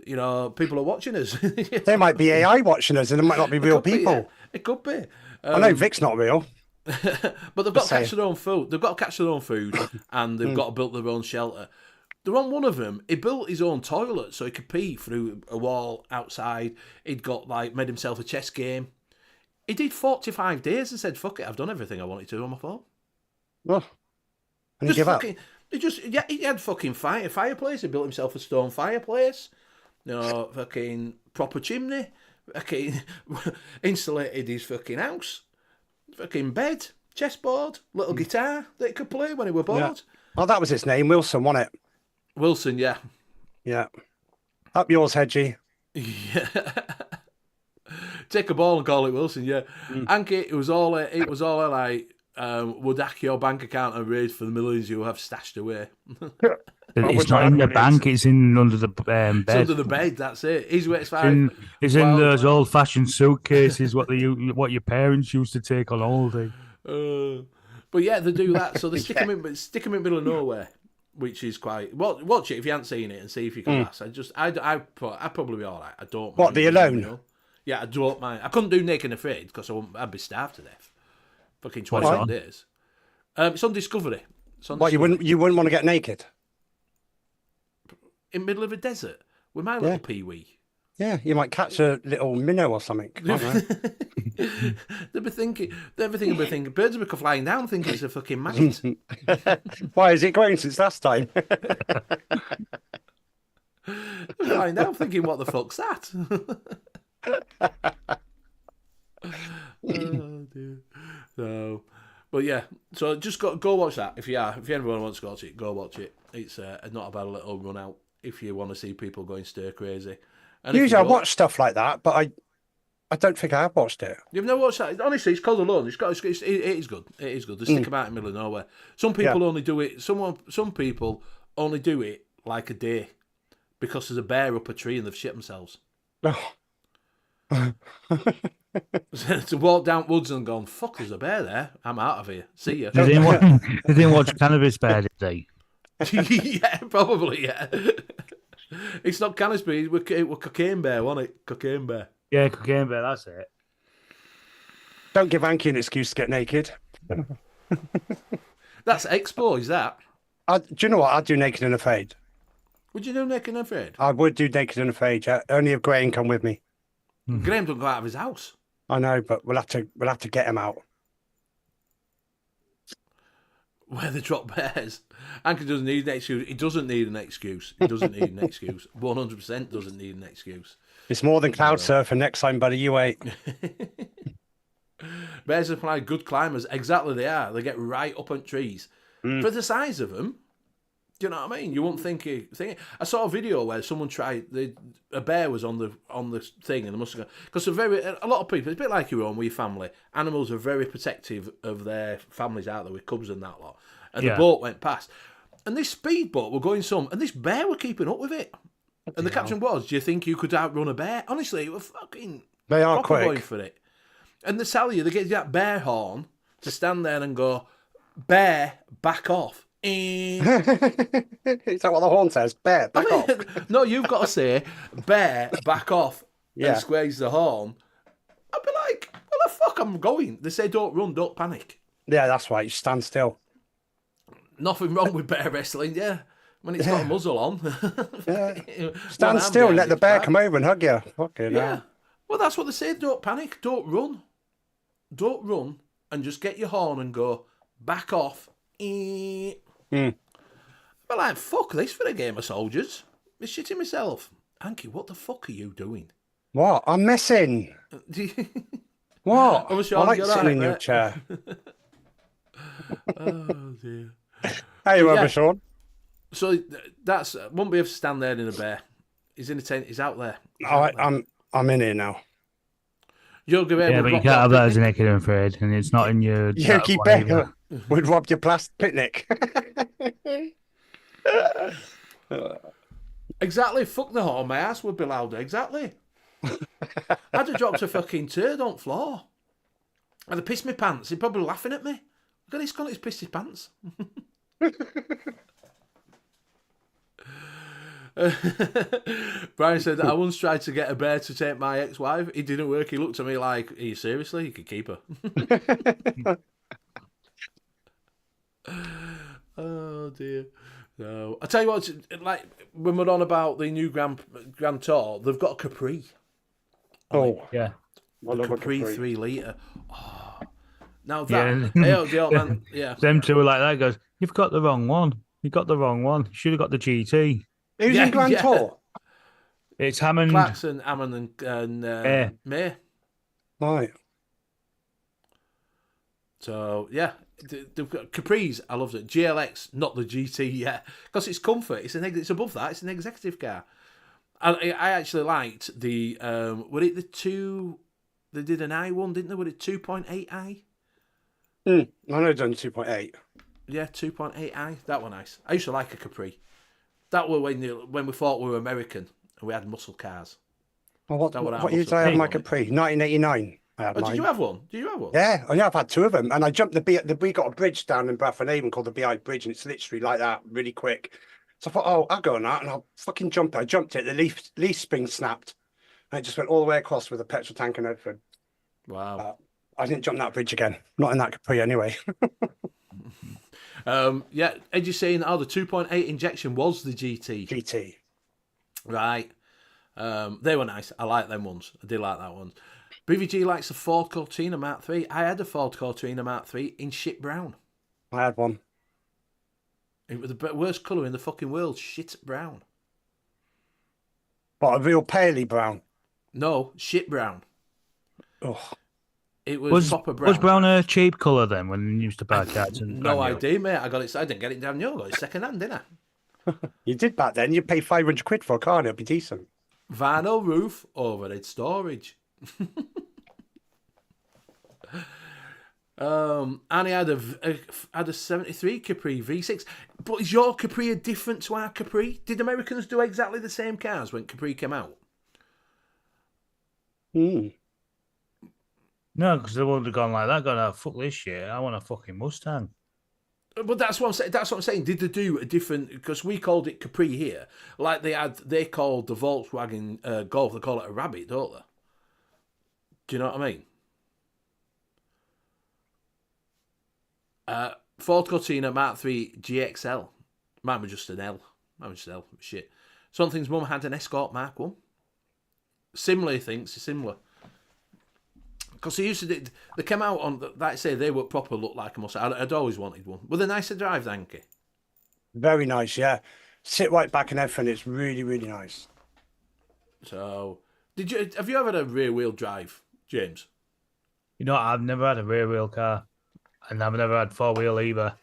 You know, people are watching us. They might be AI watching us, and it might not be real people. Yeah. It could be. I know Vic's not real. But they've got to catch their own food. They've got to catch their own food, and they've got to build their own shelter. They're on one of them. He built his own toilet so he could pee through a wall outside. He'd made himself a chess game. He did 45 days and said, "Fuck it, I've done everything I wanted to on my phone." Well, and he gave up. He had fucking fireplace. He built himself a stone fireplace. You know, fucking proper chimney. Fucking insulated his fucking house. Fucking bed, chessboard, little guitar that he could play when he were bored. Yeah. Oh, that was his name, Wilson, wasn't it? Wilson, yeah. Yeah. Up yours, Hedgie. Yeah. Take a ball and call it Wilson, yeah. Hanky, it was all like, would hack your bank account and raid for the millions you have stashed away. It's not in the bank, it's under the bed. It's under the bed, that's it. He's where it's It's in those old-fashioned suitcases, what your parents used to take on holiday. But yeah, they do that. So they stick them in the middle of nowhere, which is quite. Watch it if you haven't seen it and see if you can pass. I'd probably be all right. I don't. What, the Alone? You know? Yeah, I don't mind. I couldn't do Naked and Afraid because I'd be starved to death. Fucking 21 days. It's on Discovery. You wouldn't want to get naked in the middle of a desert with my little peewee. Yeah, you might catch a little minnow or something. They'll be thinking, birds will be flying down thinking it's a fucking magnet. Why is it growing since last time? Flying down thinking, what the fuck's that? Oh dear. So, but yeah, so just go watch that. If anyone wants to watch it, go watch it. It's not a bad little run out if you want to see people going stir crazy. And usually I watch stuff like that, but I don't think I have watched it. You've never watched that? Honestly, it's called Alone. It is good. It is good. They stick about in the middle of nowhere. Some people only do it. Some people only do it like a day because there's a bear up a tree and they've shit themselves. To walk down woods and gone, fuck, there's a bear there. I'm out of here. See ya. They didn't watch Cannabis Bear, did they? Yeah, probably, yeah. It's not Cannabis Bear, it was Cocaine Bear, wasn't it? Cocaine Bear. Yeah, Cocaine Bear, that's it. Don't give Hanky an excuse to get naked. That's Expo, is that? Do you know what? I'd do naked and afraid. Would you do naked and afraid? I would do naked and afraid. Yeah. Only if Graham come with me. Graham don't go out of his house. I know, but we'll have to get him out. Where they drop bears. Hanky doesn't need an excuse. He doesn't need an excuse. He doesn't need an excuse. 100% doesn't need an excuse. It's more than cloud surfing next time, buddy. You wait. Bears are like good climbers. Exactly, they are. They get right up on trees. For the size of them, do you know what I mean? You wouldn't think it. I saw a video where someone tried. A bear was on the thing, and they must have gone because a lot of people. It's a bit like your own with your family. Animals are very protective of their families out there with cubs and that lot. And the boat went past, and this speedboat were going and this bear were keeping up with it. And the caption was, "Do you think you could outrun a bear?" Honestly, it were fucking. They are proper quick. going for it. And they tell you they get that bear horn to stand there and go, "Bear, back off." Is that what the horn says? Bear, back off. No, you've got to say, "Bear, back off," Yeah. and squeeze the horn. I'd be like, "Where the fuck I'm going?" They say, "Don't run, don't panic." Yeah, that's right. You stand still. Nothing wrong with bear wrestling, yeah. When it's got a muzzle on. Yeah. One Stand hand still and behind let the its bear back. come over and hug you. Fucking Yeah. hell. Well, that's what they say. Don't panic. Don't run. Don't run, and just get your horn and go, "Back off." But like, fuck this for a game of soldiers. I'm shitting myself. Hanky, what the fuck are you doing? What? I'm missing. What? Oh, I Sean, like you're sitting right, in your mate. chair. Oh dear. Hey, Yeah. Sean. So that's won't be able to stand there in a bear. He's in a tent. He's out there. I'm in here now. You'll give Yeah, but you can't have that as a naked and afraid, and it's not in your. You keep one either. better. We'd robbed your picnic. Exactly. Fuck the horn. My ass would be louder. Exactly. I'd have dropped a fucking turd on floor. I'd have pissed my pants. He'd probably be laughing at me. Look at this cunt, he's pissed his pants. Brian said, "I once tried to get a bear to take my ex-wife. It didn't work. He looked at me like, are you seriously? You could keep her." Oh dear. No, I tell you what. Like when we're on about the new Grand Tour, they've got a Capri. Oh, Yeah. I love a Capri Capri. 3 litre. Oh. Now Yeah. that, hey, the old man, yeah. Them two were like that. Goes, you've got the wrong one. You got the wrong one. You should have got the GT. Who's Yeah, in Grand yeah. Tour? It's Hammond. Clarkson, Ammon, and May. Right. So yeah, they've got Capris. I loved it. GLX, not the GT yet, because it's comfort. It's above that. It's an executive car. And I actually liked the. Were it the two? They did an I one, didn't they? Were it 2.8i? I know it's done 2.8. Yeah, 2.8i. That one nice. I used to like a Capri. That were when we thought we were American and we had muscle cars. Well, what That one year did also- I have my Hey. Capri? 1989. I had Oh, mine. did you have one? Did you have one? Yeah, I've had two of them, and I jumped we got a bridge down in Bradford called the BI Bridge, and it's literally like that, really quick. So I thought, oh, I'll go on that, and I'll fucking jump it. I jumped it, the leaf spring snapped, and it just went all the way across with a petrol tank and everything. Wow. I didn't jump that bridge again, not in that Capri anyway. Yeah, Edgy's saying, the 2.8 injection was the GT. GT. Right. They were nice. I like them ones. I did like that one. BVG likes a Ford Cortina Mark III. I had a Ford Cortina Mark III in shit brown. I had one. It was the worst colour in the fucking world. Shit brown. But a real paley brown. No, shit brown. Oh, It was proper brown. Was brown a cheap colour then when you used to buy cars? No idea, mate. I didn't get it down your. I got it second hand, didn't I? you did back then. You'd pay 500 quid for a car, and it'd be decent. Vinyl roof, overhead storage. And he had a 73 Capri V6. But is your Capri different to our Capri? Did Americans do exactly the same cars when Capri came out? No, because they wouldn't have gone like that. Gone, oh, fuck this shit. I want a fucking Mustang. But that's what I'm saying. That's what I'm saying. Did they do a different? Because we called it Capri here, like they called the Volkswagen Golf. They call it a Rabbit, don't they? Do you know what I mean? Ford Cortina Mark III GXL. Mine was just an L. Shit. Something's mum had an Escort Mark 1. Similar things, similar. Because they used to do, they came out on, like I say, they were proper look like a Mustang. I'd always wanted one. Were they nice to drive, Hanky? Very nice, yeah. Sit right back and everything. It's really, really nice. So, have you ever had a rear wheel drive, James? You know, I've never had a rear wheel car, and I've never had 4-wheel either.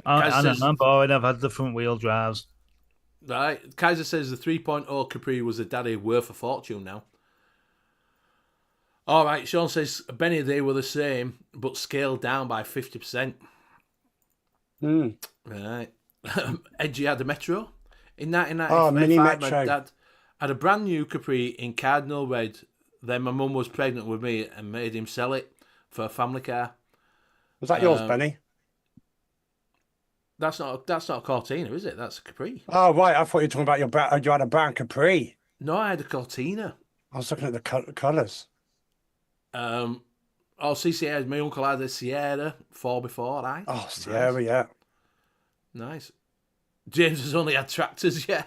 I'm boring. I've had the front wheel drives. Right. Kaiser says the 3.0 Capri was a daddy worth a fortune now. All right. Sean says, Benny, they were the same, but scaled down by 50%. Right. Edgy had a Metro. In 1995, mini my Metro. dad had a brand new Capri in Cardinal Red. Then my mum was pregnant with me and made him sell it for a family car. Was that yours, Benny? That's not a Cortina, is it? That's a Capri. Oh, right. I thought you were talking about you had a brown Capri. No, I had a Cortina. I was looking at the colours. CCA, my uncle had a Sierra 4x4, right? Oh, Sierra, nice. Yeah. Nice. James has only had tractors, yeah.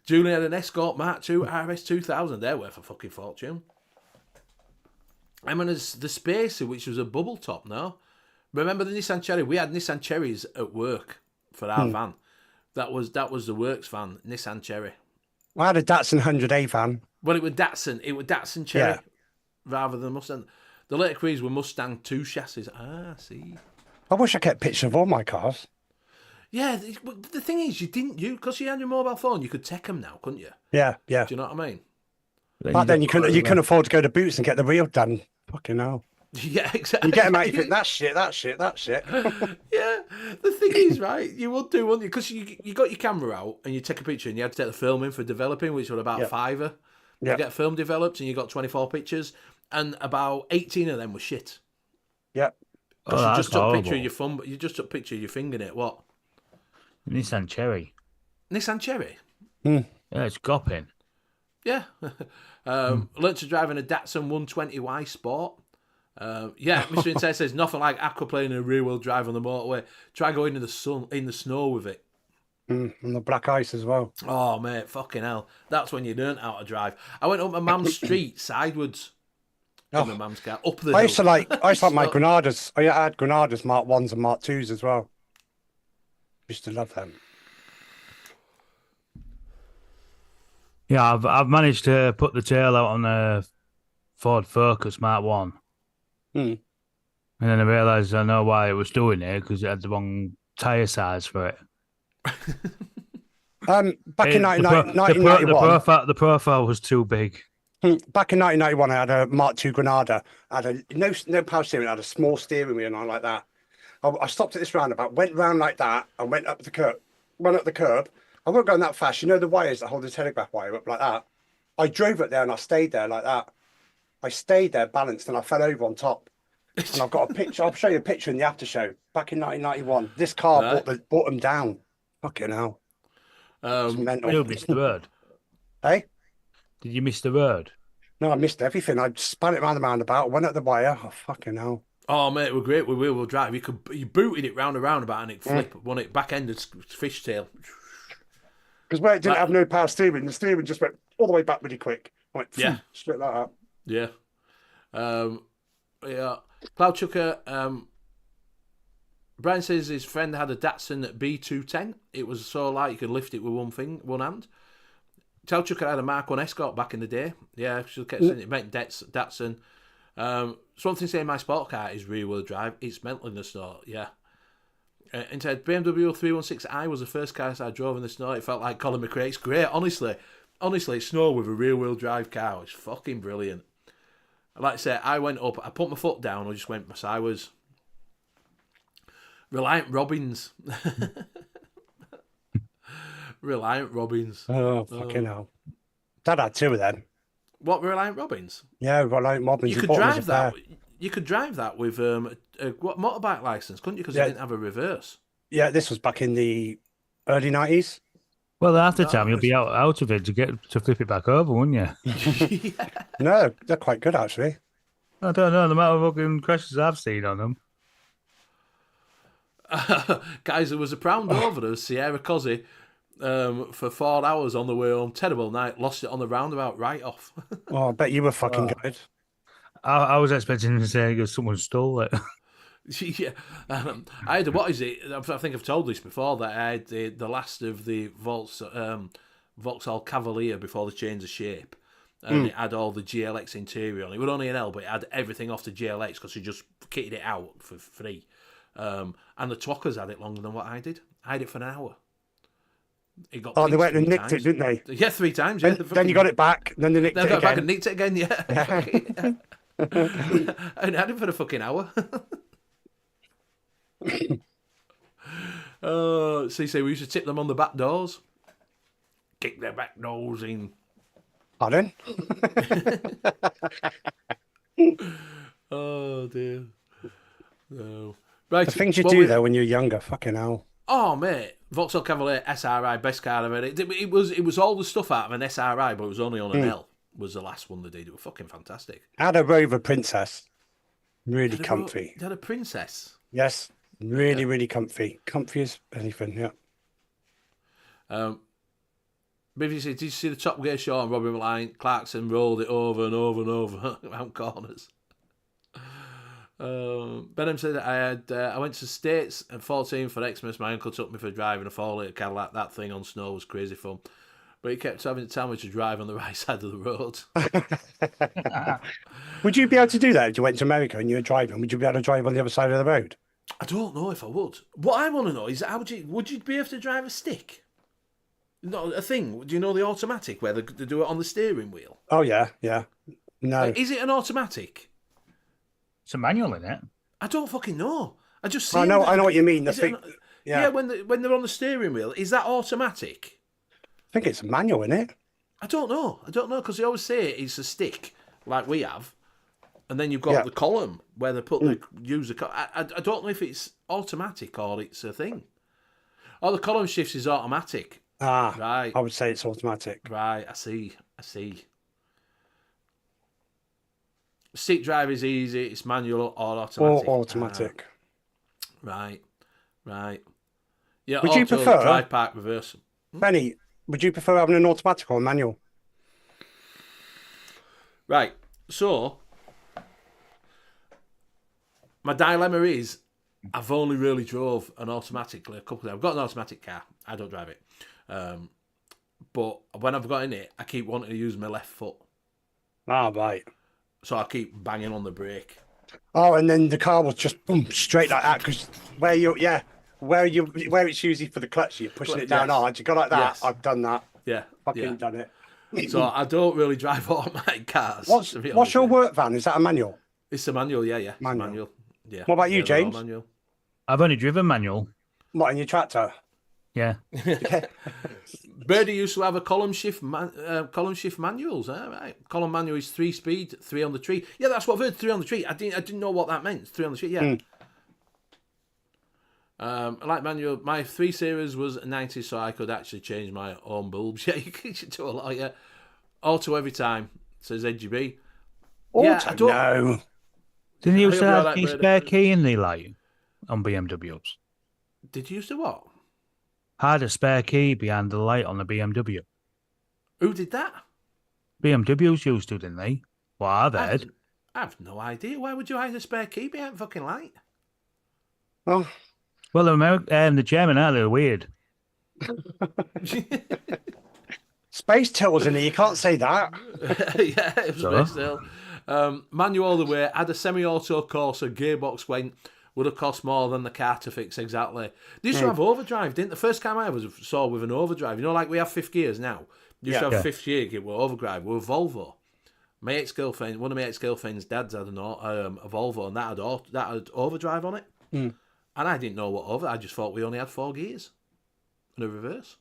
Julian had an Escort Mark II RS2000. They're worth a fucking fortune. I mean, there's the Spacer, which was a bubble top, no? Remember the Nissan Cherry? We had Nissan Cherries at work for our van. That was the works van, Nissan Cherry. I had a Datsun 100A van. Well, it was Datsun Cherry rather than Mustang. The later Capris were Mustang 2 chassis. See. I wish I kept pictures of all my cars. Yeah, the thing is, because you had your mobile phone, you could take them now, couldn't you? Yeah. Do you know what I mean? Back then, you couldn't afford to go to Boots and get the wheel done. Fucking hell. Yeah, exactly. You get them out, you think, that's shit. Yeah, the thing is, right, you would do, wouldn't you? Because you got your camera out and you take a picture and you had to take the film in for developing, which was about $5. You get film developed and you got 24 pictures and about 18 of them were shit. Yep. Because you just took a picture of your thumb, you just took a picture of your finger in it. What? Nissan Cherry. Nissan Cherry? Yeah, it's gopping. Yeah. Learned to drive in a Datsun 120Y Sport. Mr. Intense says nothing like aquaplaning a rear-wheel drive on the motorway. Try going in the snow with it. And the black ice as well. Oh, mate, fucking hell. That's when you learnt how to drive. I went up my mum's street sideways in my mum's car, up the hill. I used to like my Granadas. I had Granadas Mark 1s and Mark 2s as well. Used to love them. Yeah, I've managed to put the tail out on a Ford Focus Mark 1. And then I realised I know why it was doing it, because it had the wrong tyre size for it. Back in 1991, the profile was too big. Back in 1991, I had a Mark II Granada. I had no power steering. I had a small steering wheel and all like that. I stopped at this roundabout, went round like that, and went up the curb. I wasn't going that fast. You know the wires that hold the telegraph wire up like that? I drove up there and I stayed there like that. I stayed there balanced and I fell over on top. And I've got a picture. I'll show you a picture in the after show. Back in 1991, this car brought them down. Fucking hell. You missed the road. Hey? Did you miss the road? No, I missed everything. I spun it around the roundabout, went up the wire. Oh, fucking hell. Oh, mate, we're great with wheel drive. You booted it round a roundabout and it flipped, won it back-ended fishtail. Because where it didn't have no power steering, the steering just went all the way back really quick. I went straight like that. Yeah. Cloud Chucker, Brian says his friend had a Datsun B210. It was so light you could lift it with one hand. Cloud Chucker had a Mark 1 Escort back in the day. Yeah, she kept saying it meant Datsun. Something saying my sport car is rear-wheel drive. It's mental in the snow, yeah. And said BMW 316i was the first car I drove in the snow. It felt like Colin McRae. It's great, honestly, snow with a rear-wheel drive car. It's fucking brilliant. Like I say, I went up, I put my foot down, I just went sideways. Reliant Robbins. Reliant Robbins. Oh, fucking hell. Dad had two of them. What, Reliant Robbins? Yeah, Reliant Robbins. You could drive that. You could drive that with a motorbike license, couldn't you? Because it didn't have a reverse. Yeah, this was back in the early 90s. Well, after time, you'll be out of it to flip it back over, wouldn't you? No, they're quite good, actually. I don't know the amount of fucking crashes I've seen on them. Guys, there was a pround over us, Sierra Cozzy, for 4 hours on the way home. Terrible night. Lost it on the roundabout right off. Oh, I bet you were fucking good. I was expecting to say someone stole it. Yeah, I had what is it? I think I've told this before that I had the last of the Vauxhall Cavalier before they changed the shape, and it had all the GLX interior on it. It was only an L, but it had everything off the GLX because he just kitted it out for free. And the Twockers had it longer than what I did. I had it for an hour. It got Oh, they went and three nicked times. it, didn't they? Yeah, 3 times. Yeah, Then you got it back. Then they nicked Then it I got back again. and nicked it again. Yeah, and I had it for a fucking hour. See, we used to tip them on the back doors. Kick their back doors in. Pardon? Oh, dear. No. Right. The things you do, though, when you're younger, fucking hell. Oh, mate. Vauxhall Cavalier SRI, best car I've ever. It was all the stuff out of an SRI, but it was only on an L. Was the last one they did. It was fucking fantastic. I had a Rover Princess. Really comfy. They had a Princess. Yes. Really comfy. Comfy as anything, yeah. Did you see the Top Gear show on Robbie McLean? Clarkson rolled it over and over and over around corners. Benham said that I went to the States at 14 for Xmas. My uncle took me for driving a 4-litre Cadillac. That thing on snow was crazy fun. But he kept having to tell me to drive on the right side of the road. Would you be able to do that if you went to America and you were driving? Would you be able to drive on the other side of the road? I don't know if I would. What I want to know is would you be able to drive a stick? Not a thing. Do you know the automatic where they do it on the steering wheel? Oh, yeah. No. Is it an automatic? It's a manual in it. I don't fucking know. I just see. I know what you mean. The Is it thing, yeah, when they're on the steering wheel, is that automatic? I think it's manual, isn't it? I don't know because they always say it's a stick like we have, and then you've got the column where they put the user. I don't know if it's automatic or it's a thing. Oh, the column shifts is automatic. Ah, Right. I would say it's automatic. Right, I see. Stick drive is easy. It's manual or automatic. Or automatic. Right. Yeah. Would you auto, prefer- drive, park, reverse? Benny, would you prefer having an automatic or a manual? Right. So, my dilemma is, I've only really drove an automatically a couple of times. I've got an automatic car. I don't drive it. But when I've got in it, I keep wanting to use my left foot. Ah, right. So I keep banging on the brake. Oh, and then the car was just boom, straight like that. Because where it's usually for the clutch, you're pushing it down Yes. hard. You go like that. Yes. I've done that. Yeah. Fucking done it. So I don't really drive automatic cars. What's to be your honest with you. work van? Is that a manual? It's a manual, yeah. It's Manual. manual. Yeah. What about you, they're all James? Manual. I've only driven manual. What, in your tractor? Yeah. Birdie used to have a column shift manuals. Right. Column manual is 3-speed, 3 on the tree. Yeah, that's what I've heard. 3 on the tree. I didn't know what that meant. 3 on the tree. Yeah. Like manual, my 3 series was 90, so I could actually change my own bulbs. Yeah, you can do a lot. Yeah. Auto every time, says EGB. Yeah, I don't. No. Didn't you I used hope to you're have alright, a Brady. spare key in the light on BMWs? Did you used to what? Had a spare key behind the light on the BMW. Who did that? BMWs used to, didn't they? Well, I've heard. I've no idea. Why would you hide a spare key behind fucking light? Oh, Well, the German are they're weird. space tills in there. You can't say that. Yeah, it was So? very still. Manual all the way. Had a semi-auto Corsa. Gearbox went. Would have cost more than the car to fix exactly. They used to have overdrive, didn't the first car I ever saw with an overdrive? You know, like we have fifth gears now. You used to have fifth gear with overdrive with a Volvo. My ex-girlfriend, one of my ex-girlfriend's dads had a Volvo, and that had overdrive on it. And I didn't know what I just thought we only had 4 gears and a reverse.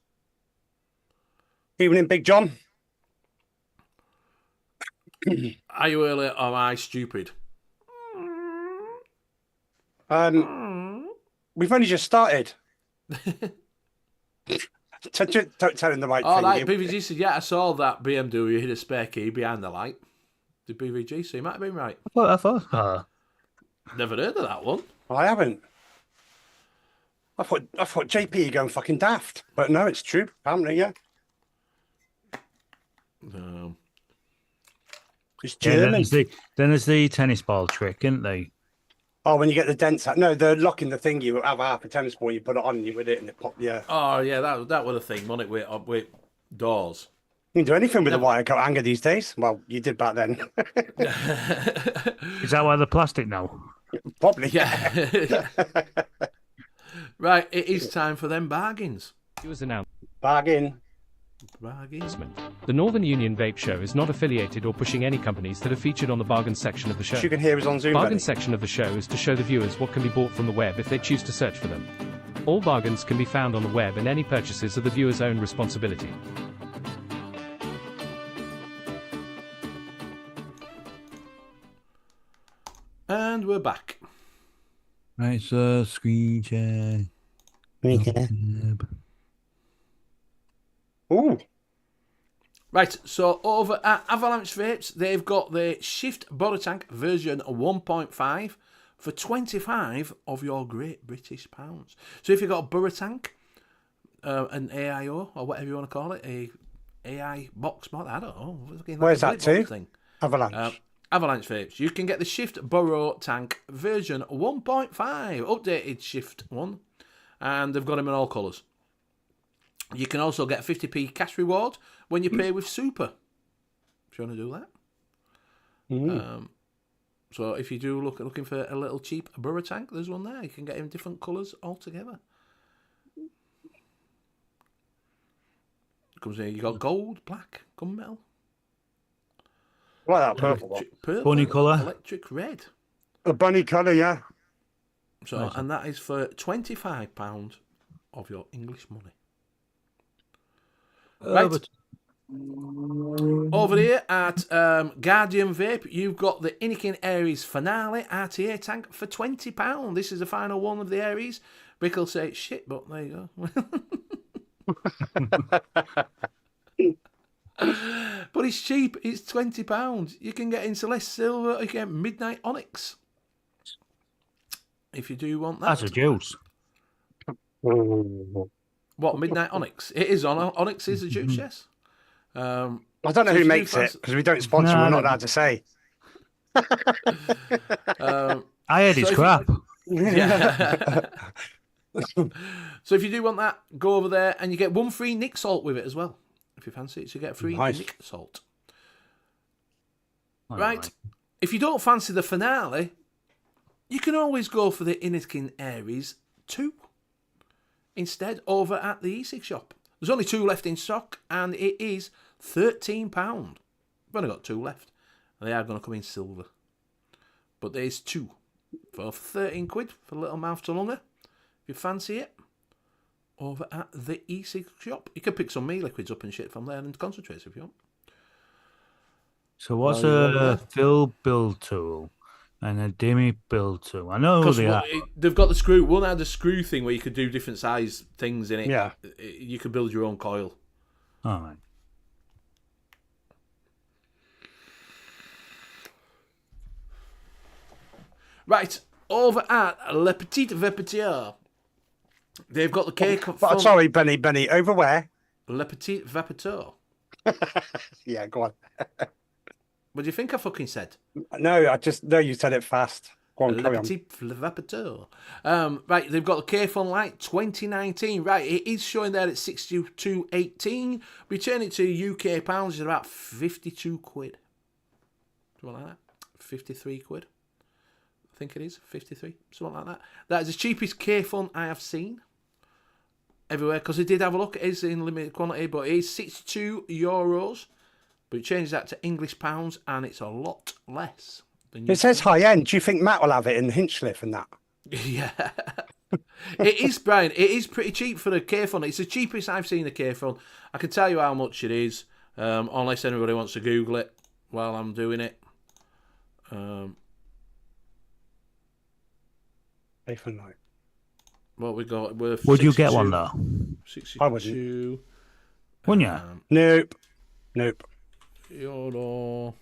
Evening, Big John. Are you early or am I stupid? We've only just started. Don't tell him the right Oh, thing. like PVG said, yeah, I saw that BMW hid a spare key behind the light. The BVG, so you might have been right. I thought. Never heard of that one. I haven't. I thought JP going fucking daft, but no, it's true. Apparently, yeah. It's Yeah, German. then there's the tennis ball trick, isn't they? Oh, when you get the dents out. No, the locking the thing, you have half a tennis ball, you put it on, and you with it, and it pop. Yeah. Oh yeah, that was a thing, wasn't it? With doors. You can do anything with a wire coat hanger these days. Well, you did back then. Is that why the plastic now? Probably. Yeah. Right, it is time for them bargains. It was announced. Bargain. Bargains. The Northern Union Vape Show is not affiliated or pushing any companies that are featured on the bargain section of the show. You can hear us on Zoom. Bargain Benny. section of the show is to show the viewers what can be bought from the web if they choose to search for them. All bargains can be found on the web and any purchases are the viewer's own responsibility. And we're back. Right, so screen share. Ooh. Right, so over at Avalanche Vapes, they've got the Shift Body Tank version 1.5 for 25 of your Great British pounds. So if you've got a Burra Tank, an AIO, or whatever you want to call it, a AI box mod, I don't know. Where's that to? Thing. Avalanche. Avalanche Vapes. You can get the Shift Burrow Tank version 1.5, updated Shift one, and they've got them in all colours. You can also get 50p cash reward when you pay with Super, if you want to do that. So if you do looking for a little cheap Burrow Tank, there's one there. You can get in different colours altogether. Comes in, you got gold, black, gunmetal. What that purple one? Purple, Bunny colour. electric red. A bunny colour, yeah. So and that is for £25 of your English money. Right. Over here at Guardian Vape, you've got the Inikin Aries Finale RTA tank for £20. This is the final one of the Aries. Rick will say shit, but there you go. But it's cheap. It's £20. You can get in Celeste Silver. You can get Midnight Onyx. If you do want that. That's a juice. What, Midnight Onyx? It is on. Onyx is a juice, yes. I don't know who makes it because we don't sponsor. We're not allowed to say. I had his crap. Yeah. So if you do want that, go over there and you get one free Nick Salt with it as well. If you fancy it, so you get a free Nick Salt. Right. If you don't fancy the Finale, you can always go for the Inikin Aries 2 instead over at the e-cig shop. There's only 2 left in stock and it is £13. We've only got 2 left. And they are going to come in silver. But there's 2 for 13 quid for a little mouth to lunger. If you fancy it, over at the e-cig shop. You can pick some me liquids up and shit from there and concentrates if you want. So what's a fill build tool and a demi build tool? I know they are. They've got the screw. One had a screw thing where you could do different size things in it. Yeah. You could build your own coil. All right. Right, over at Le Petit Vapeteur. They've got the cake. Sorry, Benny. Over where? Le Petit Vapeteur. Yeah, go on. What do you think I fucking said? No, I just know you said it fast. Go on, Le carry on. Petit Vapeteur. Right, they've got the K-Fun Light 2019. Right, it is showing there at 62.18. Return it to UK pounds is about 52 quid. Something like that. 53 quid. I think it is 53, something like that. That is the cheapest K-Fun I have seen everywhere because it did have a look. It is in limited quantity, but it is €62. But it changes that to English pounds, and it's a lot less than. It says high end. Do you think Matt will have it in Hinchliffe and that? Yeah, it is, Brian. It is pretty cheap for the K-Fun. It's the cheapest I've seen the K-Fun. I can tell you how much it is, unless anybody wants to Google it while I'm doing it. K-Fun Light. What we got? Would you get one though? 62. I wouldn't. Wouldn't you? Nope. Euro.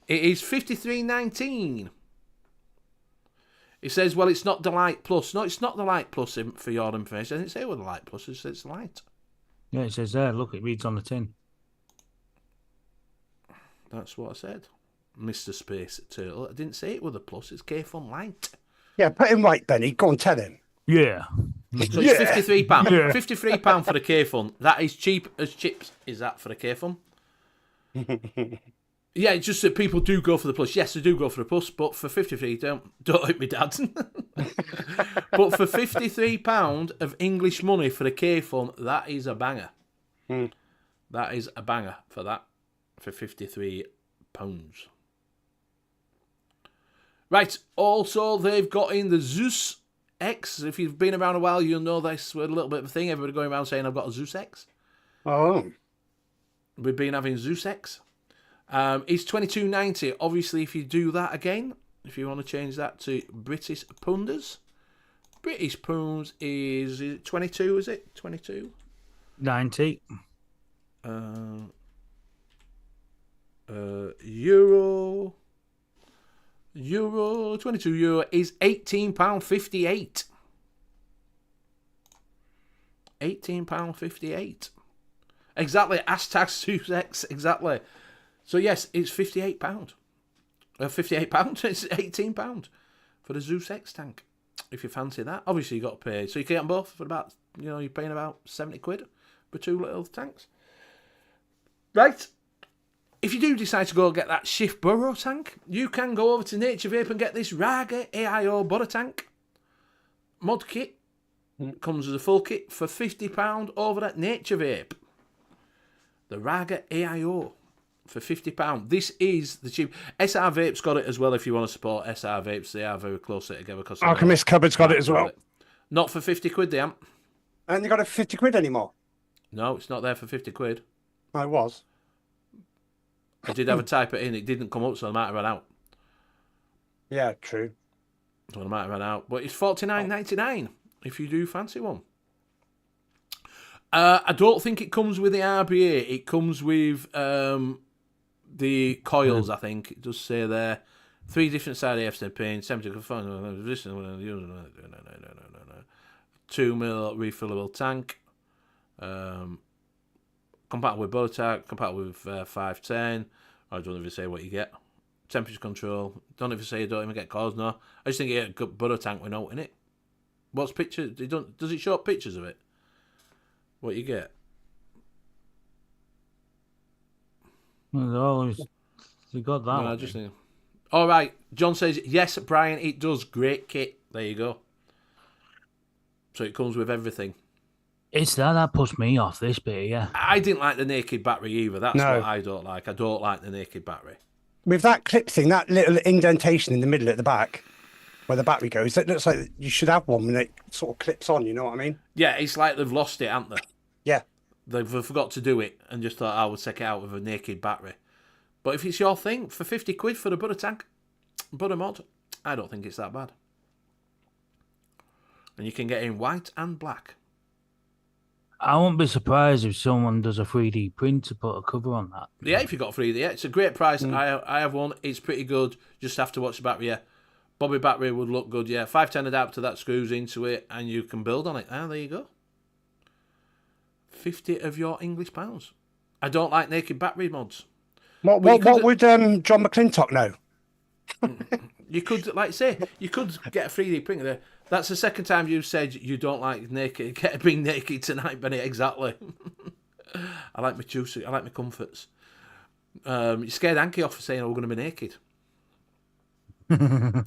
It is $53.19. It says, well, it's not the Light Plus. No, it's not the Light Plus for your information. I didn't say it was the Light Plus. It says it's Light. Yeah, it says there. Look, it reads on the tin. That's what I said. Mr. Space Turtle. I didn't say it was a Plus. It's K-Fun Light. Yeah, put him right, Benny. Go and tell him. Yeah. So it's £53. Yeah. £53 for the K-Fun. That is cheap as chips. Is that for the K-Fun? Yeah, it's just that people do go for the Plus. Yes, they do go for the Plus, but for 53, don't hit me, Dad. But for £53 of English money for the K-Fun, that is a banger. That is a banger for that, for £53. Right, also they've got in the Zeus X. If you've been around a while, you'll know this was a little bit of a thing. Everybody going around saying, I've got a Zeus X. Oh. We've been having Zeus X. It's $22.90. Obviously, if you do that again, if you want to change that to British Pounds is it 22, is it? 22? 90. Euro 22 euro is £18.58. £18.58. Exactly. Hashtag Zeus X. Exactly. So yes, it's £58. £58. It's £18 for the Zeus X tank. If you fancy that, obviously you got to pay. So you can get them both for about, you're paying about £70 for two little tanks. Right. If you do decide to go get that Shift Burrow tank, you can go over to Nature Vape and get this Raga AIO Butter Tank mod kit. Comes as a full kit for £50 over at Nature Vape. The Raga AIO for £50. This is the cheap. SR Vape's got it as well if you want to support SR Vapes. They are very closely together. Alchemist Cupboard's got it as well. Not for £50, they haven't. And you got it for £50 anymore? No, it's not there for £50. I was. I did have a type it in. It didn't come up, so I might have run out. Yeah, true. So I might have run out. But it's $49.99 if you do fancy one. I don't think it comes with the RBA. It comes with the coils, I think. It does say there. 3 different side AFs pin, 70 2 mil refillable tank. Compatible with butter tank, compatible with 510. I don't even say what you get. Temperature control. Don't even say you don't even get coils, no. I just think you get a good butter tank with note in it. What's picture? Does it show up pictures of it? What you get? Well, you got that. No, I just think. All right. John says, yes, Brian, it does. Great kit. There you go. So it comes with everything. It's that puts me off, this bit, yeah. I didn't like the naked battery either. That's what I don't like. I don't like the naked battery. With that clip thing, that little indentation in the middle at the back, where the battery goes, it looks like you should have one when it sort of clips on, you know what I mean? Yeah, it's like they've lost it, haven't they? Yeah. They've forgot to do it and just thought, I would take it out with a naked battery. But if it's your thing, for £50 for the butter tank, butter mod, I don't think it's that bad. And you can get in white and black. I won't be surprised if someone does a 3D print to put a cover on that. Yeah, if you got 3D, yeah, it's a great price. I have one. It's pretty good. Just have to watch the battery. Yeah, Bobby battery would look good. Yeah, 510 adapter that screws into it, and you can build on it. Ah, there you go. 50 of your English pounds. I don't like naked battery mods. What would John McClintock know? You could, like say, you could get a 3D printer there. That's the second time you've said you don't like naked, being naked tonight, Benny. Exactly. I like my juicy, I like my comforts. You scared Hanky off for saying, we're going to be naked.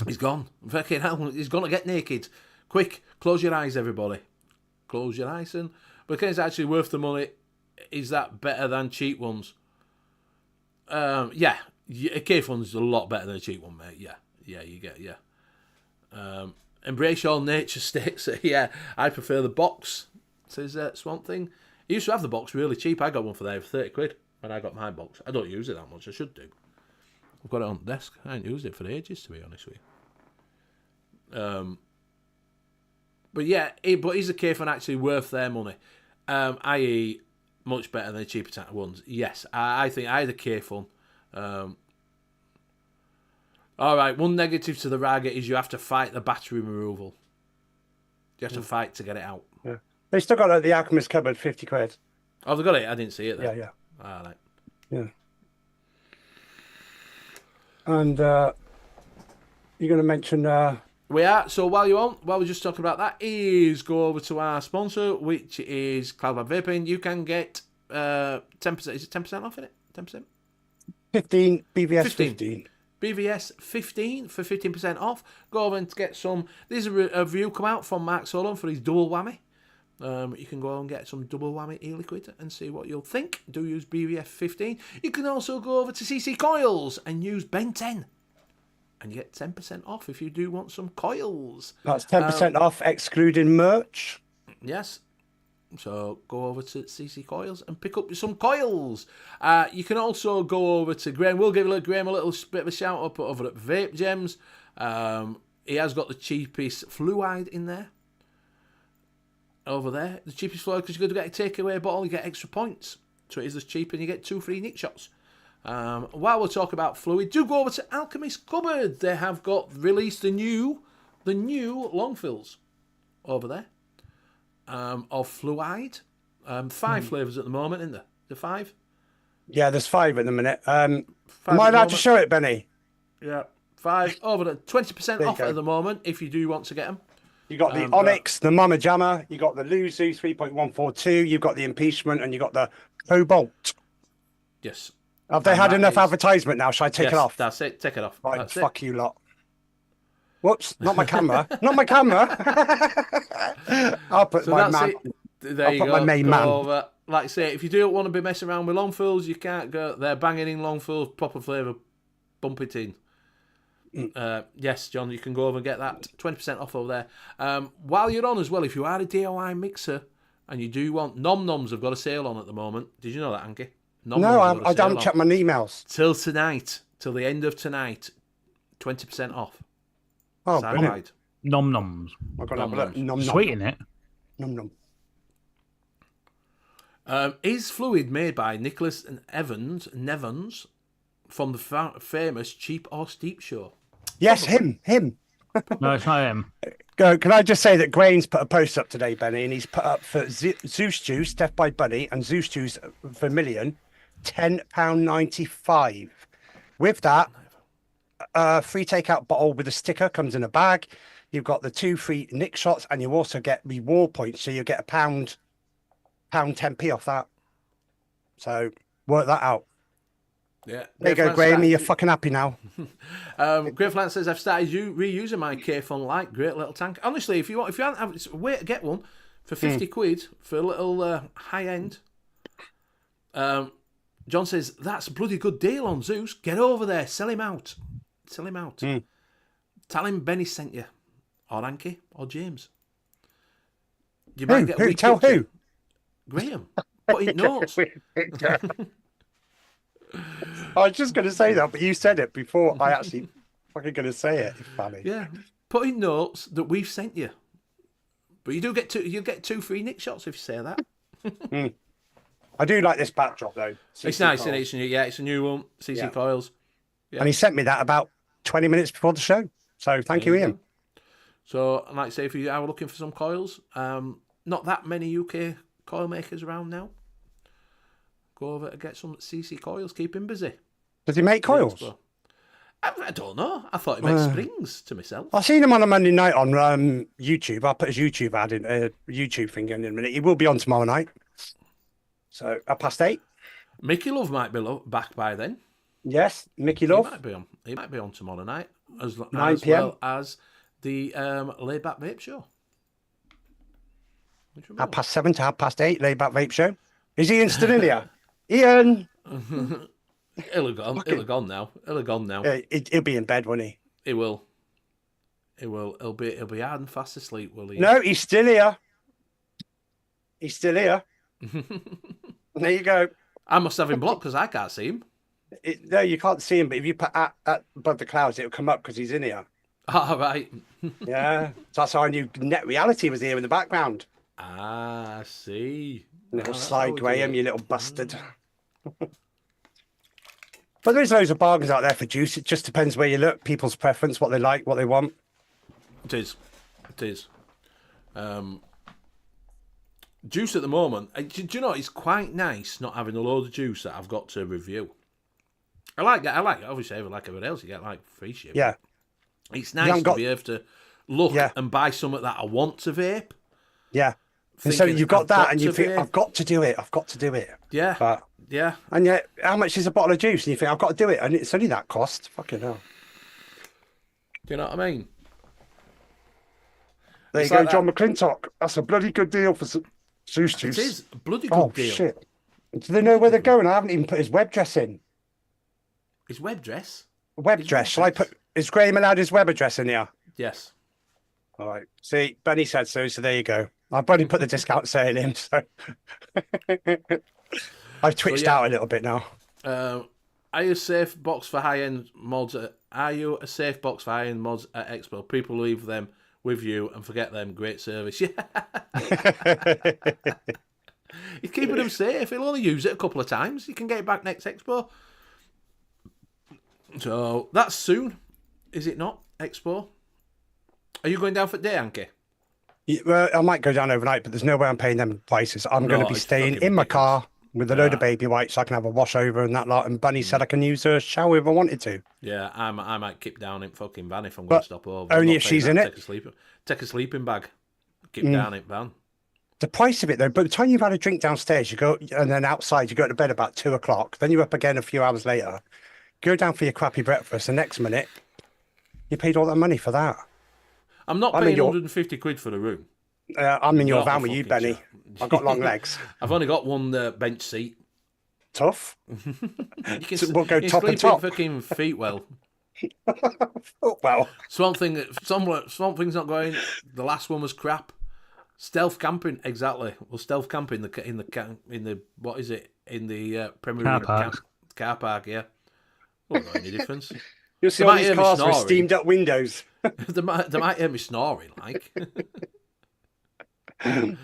He's gone. Fucking hell, he's going to get naked. Quick, close your eyes, everybody. Close your eyes. But it's actually worth the money. Is that better than cheap ones? Yeah. A cave one's a lot better than a cheap one, mate. Yeah. Yeah, you get, yeah. Embrace your nature states. Yeah, I prefer the box, says Swamp Thing. I used to have the box really cheap. I got one for there for £30 when I got my box. I don't use it that much. I should do. I've got it on the desk. I ain't used it for ages, to be honest with you. But yeah, is the cave one actually worth their money? I.e., much better than the cheaper type ones. Yes, I think I had a cave one. All right, one negative to the Raga is you have to fight the battery removal. You have to fight to get it out. Yeah. They still got the Alchemist cupboard, 50 quid. Oh, they got it? I didn't see it there. Yeah. All right. Yeah. And you're going to mention... We are. So while we're just talking about that, is go over to our sponsor, which is Cloudbad Vaping. You can get 10%. Is it 10% off in it? 10%? 15, BVS 15. BVS 15 for 15% off. Go over and get some. There's a review come out from Mark Solon for his double whammy. You can go and get some double whammy e-liquid and see what you'll think. Do use BVF 15. You can also go over to CC Coils and use Ben 10. And you get 10% off if you do want some coils. That's 10% off, excluding merch. Yes. So go over to CC Coils and pick up some coils. You can also go over to Graham. We'll give Graham a little bit of a shout out over at Vape Gems. He has got the cheapest fluoride in there. Over there. The cheapest fluoride, because you're going to get a takeaway bottle, you get extra points. So it is as cheap and you get 2 free nick shots. While we're talking about fluid, do go over to Alchemist Cupboard. They have got released the new long fills over there of fluoride. 5 flavours at the moment, isn't there? The 5? Yeah, there's 5 at the minute. Am I allowed to show it, Benny? Yeah, 5 over the 20% off at the moment if you do want to get them. You got the Onyx, the Mama Jammer, you got the Luzu 3.142, you've got the Impeachment, and you got the Cobalt. Yes. Have they had enough advertisement now? Shall I take it off? That's it. Take it off. Right, That's fuck you lot. Whoops, not my camera. Not my camera. I'll put my man. There you go. My main man. Over. Like I say, if you don't want to be messing around with long fills, you can't go. They're banging in long fills, proper flavour, bump it in. Yes, John, you can go over and get that 20% off over there. While you're on as well, if you are a DIY mixer and you do want Nom-Noms, have got a sale on at the moment. Did you know that, Hanky? No, I haven't checked my emails. Till tonight, till the end of tonight, 20% off. Oh, brilliant. Nom-noms. I've got to have a look. Nom-nom. Sweet in it. Nom-nom. Is fluid made by Nicholas and Nevans from the famous Cheap or Steep show? Yes, him. No, it's not him. Can I just say that Grain's put a post up today, Benny, and he's put up for Zeus Juice, Death by Bunny, and Zeus Juice Vermilion, £10.95. With that, free takeout bottle with a sticker comes in a bag. You've got the 2 free nick shots, and you also get reward points, so you get £1, £10p off that. So work that out. Yeah. There you go, Graham. You're fucking happy now. Great Flan says, I've started reusing my K-Fun Light. Great little tank. Honestly, if you haven't, wait to get one for 50 quid for a little high end. John says, that's a bloody good deal on Zeus. Get over there. Sell him out. Tell him Benny sent you. Or Hanky. Or James. You might get who? Tell who? Graham. Put in notes. I was just going to say that, but you said it before I actually fucking going to say it. It's funny. Yeah. Put in notes that we've sent you. But you do get you get 2 free nick shots if you say that. I do like this backdrop though. It's nice, isn't it? It's a new one. CC Coils. Yeah. And he sent me that about 20 minutes before the show. So thank you, Ian. So, like I say, if you are looking for some coils, not that many UK coil makers around now. Go over and get some CC Coils. Keep him busy. Does he make coils? I don't know. I thought he made springs to myself. I seen him on a Monday night on YouTube. I'll put his YouTube ad in, YouTube thing in a minute. He will be on tomorrow night. So, 8:30. Mickey Love might be back by then. Yes, Mickey Love. He might be on tomorrow night. As 9 p.m. well as the Laid Back Vape Show. 7:30 to 8:30, Laid Back Vape Show. Is Ian still in here? Ian! He'll have gone now. He'll be in bed, won't he? He will. He'll be hard and fast asleep, will he? No, he's still here. There you go. I must have him blocked because I can't see him. No, you can't see him, but if you put at above the clouds, it'll come up because he's in here. All right. Yeah. So that's how I knew Net Reality was here in the background. Ah, I see. Little slide, Graham, you little bastard. But there is loads of bargains out there for juice. It just depends where you look, people's preference, what they like, what they want. It is. It is. Juice at the moment, do you know, it's quite nice not having a load of juice that I've got to review. I like it. Obviously, like everyone else, you get like free shit. Yeah. It's nice to be able to look and buy something that I want to vape. Yeah. And so you've got that, and you think, I've got to do it. I've got to do it. Yeah. But, yeah. And yet, how much is a bottle of juice? And you think, I've got to do it. And it's only that cost. Fucking hell. Do you know what I mean? There you go, John McClintock. That's a bloody good deal for some juice. It is a bloody good deal. Oh, shit. Do they know where they're going? I haven't even put his web address in. His web address? Web address. Shall I put... Is Graham allowed his web address in here? Yes. All right. See, Benny said so there you go. I've only put the discount sale in, so... I've twitched out a little bit now. Are you a safe box for high-end mods? Are you a safe box for high-end mods at Expo? People leave them with you and forget them. Great service. Yeah. He's keeping them safe. He'll only use it a couple of times. You can get it back next Expo. So that's soon, is it not? Expo. Are you going down for the day, Hanky? Yeah, well, I might go down overnight, but there's no way I'm paying them prices. I'm going to be staying in my car with a load of baby wipes, so I can have a wash over and that lot. And Bunny said I can use her shower if I wanted to. Yeah, I might keep down in fucking van if I'm going to stop over. Only if she's in it. Take a sleeping bag. Keep down in van. The price of it though, by the time you've had a drink downstairs, you go, and then outside you go to bed about 2 o'clock. Then you're up again a few hours later. Go down for your crappy breakfast. The next minute, you paid all that money for that. I'm not paying 150 quid for the room. I'm in your van with you, Benny. I've got long legs. I've only got one bench seat. Tough. We'll go top and top. Fucking feet well. Well, Swamp Thing's not going. The last one was crap. Stealth camping, exactly. Well, stealth camping in the what is it in the Premier League car park? Yeah. Well, not any difference. You'll see all these cars with steamed up windows. they might hear me snoring, like. Baby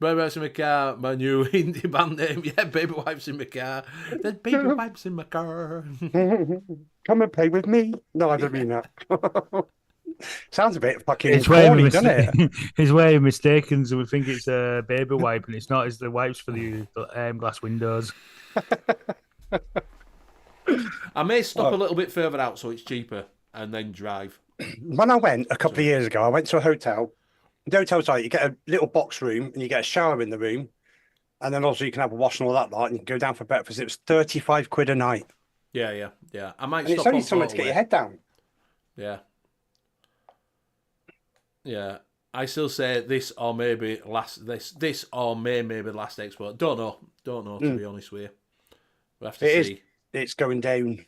wipes in my car, my new indie band name. Yeah, baby wipes in my car. There's baby wipes in my car. Come and play with me. No, I don't mean that. Sounds a bit fucking corny, doesn't it? His way mistaken, so we think it's a baby wipe, and it's not. It's the wipes for the glass windows. I may stop a little bit further out so it's cheaper, and then drive. When I went a couple of years ago, I went to a hotel. The hotel's like you get a little box room and you get a shower in the room, and then also you can have a wash and all that lot, and you can go down for breakfast. It was 35 quid a night. Yeah. I might. And stop it's only somewhere to get your head down. Yeah. I still say this or maybe this or maybe the last Expo. Don't know to be honest with you. We'll have to see. It's going down.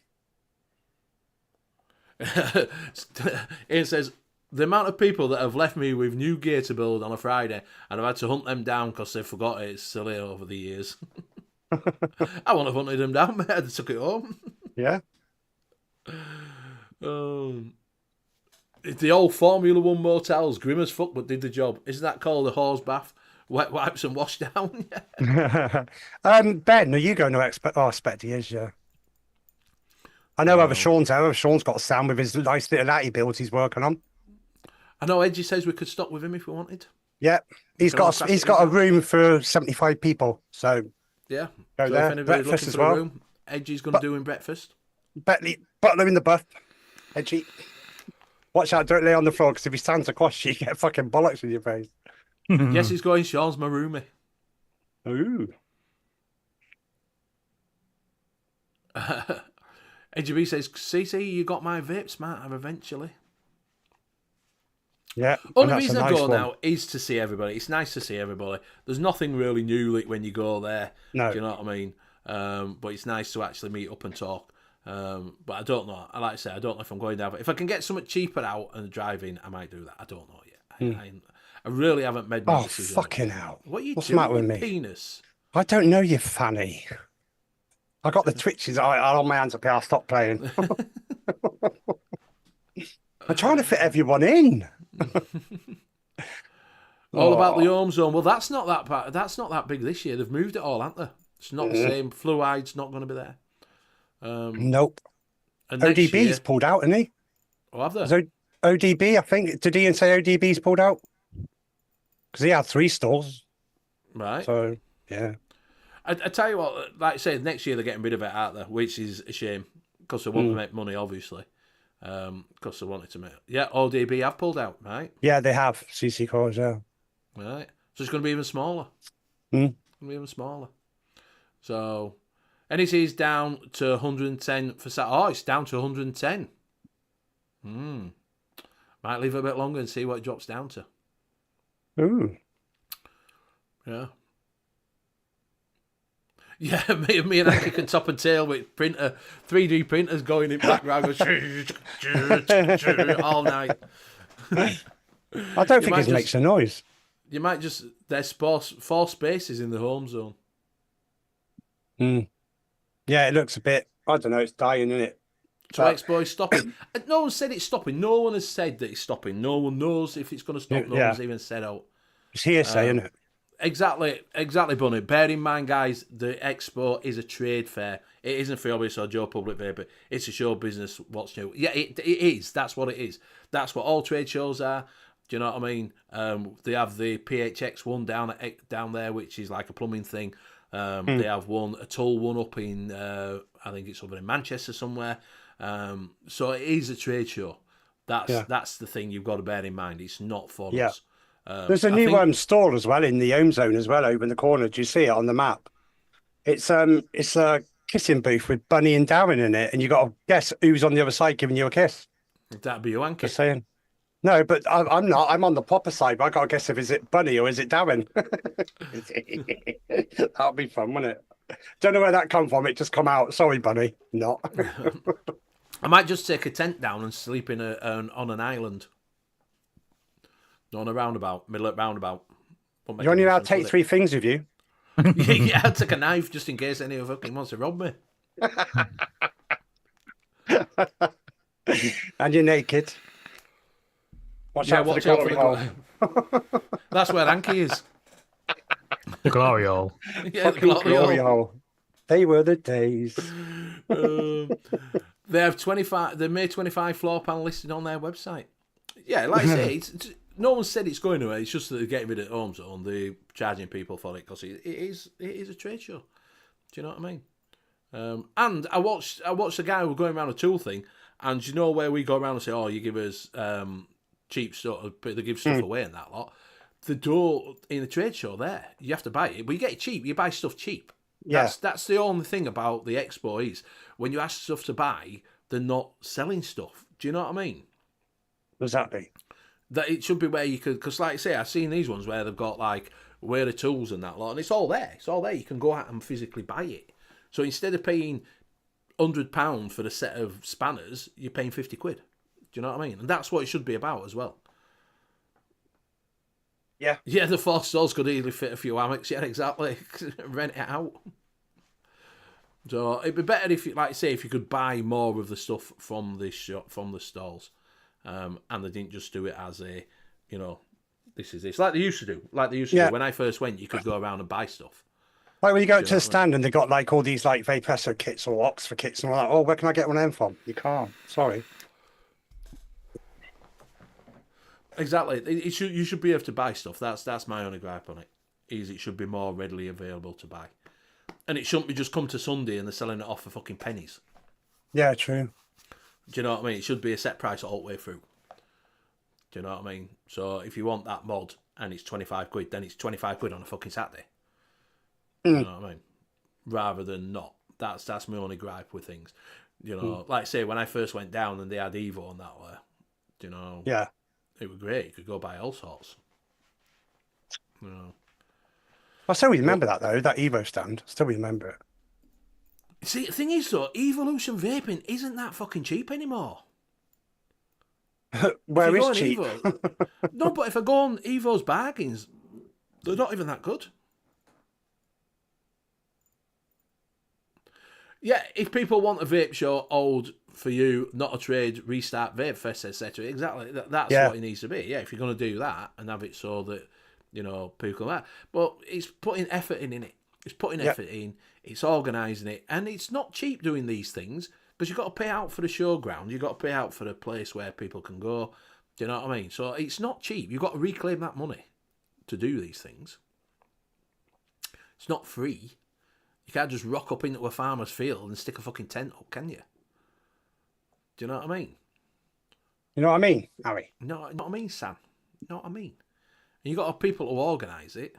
Ian says, the amount of people that have left me with new gear to build on a Friday and I've had to hunt them down because they forgot it's silly over the years. I wouldn't have hunted them down, mate. I took it home. Yeah. The old Formula 1 motels, grim as fuck, but did the job. Isn't that called a horse bath? Wet wipes and wash down? Ben, are you going to expect? Oh, I expect he is, yeah. I know over Sean's there. Sean's got a sound with his nice little latty builds he's working on. I know Edgy says we could stop with him if we wanted. Yeah, he's got a room for 75 people. So yeah, go there. Breakfast as well. Room, Edgy's going to do him breakfast. Butler in the buff. Edgy, watch out! Don't lay on the floor because if he stands across you, you get fucking bollocks in your face. Yes, he's going. Sean's my roomie. Ooh. Edgy B says, CC, you got my vapes, Matt, eventually. Yeah. Only reason I go now is to see everybody. It's nice to see everybody. There's nothing really new when you go there. No. Do you know what I mean? But it's nice to actually meet up and talk. But I don't know. Like I say, I don't know if I'm going down. If I can get something cheaper out and driving, I might do that. I don't know yet. I really haven't made my decision. Oh, fucking hell. What are you What's doing the matter with me? Penis? I don't know, you fanny. I got the twitches on my hands up here. I'll stop playing. I'm trying to fit everyone in. All about the home zone. Well, that's not that big this year. They've moved it all, haven't they? It's not the same. Fluoride's not going to be there. Nope. And next ODB's year, pulled out, isn't he? oh, have they? So ODB, I think. Did Ian say ODB's pulled out? Because he had 3 stalls. Right. So, yeah. I tell you what, like I say, next year they're getting rid of it out there, which is a shame because they want to make money, obviously. Because they wanted to make. Yeah, ODB have pulled out, right? Yeah, they have CC cores, yeah. Right. So it's going to be even smaller. Mm. It's going to be even smaller. So, NEC's down to 110 for Sat. Oh, it's down to 110. Might leave it a bit longer and see what it drops down to. Ooh. Yeah. Yeah, me and Hanky can top and tail with 3D printers going in background all night. I don't think it makes a noise. You might just... There's 4 spaces in the home zone. Yeah, it looks a bit... I don't know, it's dying, isn't it? So Expo is stopping. No one said it's stopping. No one has said that it's stopping. No one knows if it's going to stop. No one's even said out. It's hearsay, isn't it? Exactly, Bunny. Bear in mind, guys, the Expo is a trade fair. It isn't for Hobbies or Joe Public Vapor. It's a show business. What's new? Yeah, it is. That's what it is. That's what all trade shows are. Do you know what I mean? They have the PHX one down there, which is like a plumbing thing. They have a tool one up in, I think it's over in Manchester somewhere. So it is a trade show. That's the thing you've got to bear in mind. It's not for us. There's a new stall as well in the home zone as well over in the corner. Do you see it on the map? It's a kissing booth with Bunny and Darren in it, and you got to guess who's on the other side giving you a kiss. That'd be you, Hanky. Just saying. No, but I'm not. I'm on the popper side. But I got to guess if is it Bunny or is it Darren. That'll be fun, wouldn't it? Don't know where that come from. It just come out. Sorry, Bunny. Not. I might just take a tent down and sleep in on an island. On a roundabout, middle of roundabout. You're only allowed to take 3 things with you. Yeah, I'll take a knife just in case any of fucking wants to rob me. And you're naked. Watch out for the glory hole. That's where Hanky is. The glory hole. Yeah, the glory hole. They were the days. They have 25. They made 25 floor panel listed on their website. Yeah, like I say, no one said it's going away. It's just that they're getting rid of home zone. They're charging people for it because it is a trade show. Do you know what I mean? And I watched the guy who was going around a tool thing, and you know where we go around and say, "Oh, you give us cheap stuff, they give stuff away and that lot." The door in the trade show there, you have to buy it, but you get it cheap. You buy stuff cheap. Yeah. That's the only thing about the Expo is when you ask stuff to buy, they're not selling stuff. Do you know what I mean? Exactly. That it should be where you could, because like I say, I've seen these ones where they've got like where the tools and that lot, and it's all there. It's all there. You can go out and physically buy it. So instead of paying £100 for a set of spanners, you're paying 50 quid. Do you know what I mean? And that's what it should be about as well. Yeah. Yeah, the 4 stalls could easily fit a few hammocks. Yeah, exactly. Rent it out. So it'd be better if, like I say, if you could buy more of the stuff from this shop, from the stalls. And they didn't just do it as a, this is this. Like they used to do. Do. When I first went, you could go around and buy stuff. Like when you go to the stand and they got like all these like Vapesso kits or Oxford kits and all that. Oh, where can I get one of them from? You can't. Sorry. Exactly. You should be able to buy stuff. That's my only gripe on it. Is it should be more readily available to buy. And it shouldn't be just come to Sunday and they're selling it off for fucking pennies. Yeah, true. Do you know what I mean? It should be a set price all the way through. Do you know what I mean? So if you want that mod and it's 25 quid, then it's 25 quid on a fucking Saturday. Do you know what I mean? Rather than not. That's my only gripe with things. Like I say, when I first went down and they had Evo and that way, yeah, it was great. You could go buy all sorts. I still remember that though, that Evo stand. Still remember it. See, the thing is though, Evolution Vaping isn't that fucking cheap anymore. Where is cheap? No, but if I go on Evo's bargains, they're not even that good. Yeah, if people want a vape show, old for you, not a trade, restart Vape Fest, etc. Exactly, that's what it needs to be. Yeah, if you're going to do that and have it so that people that, but it's putting effort in it. It's putting effort in It's organising it. And it's not cheap doing these things because you've got to pay out for the showground. You've got to pay out for a place where people can go. Do you know what I mean? So it's not cheap. You've got to reclaim that money to do these things. It's not free. You can't just rock up into a farmer's field and stick a fucking tent up, can you? Do you know what I mean? You know what I mean, Harry? No, you know what I mean, Sam? You know what I mean? And you got to have people to organise it.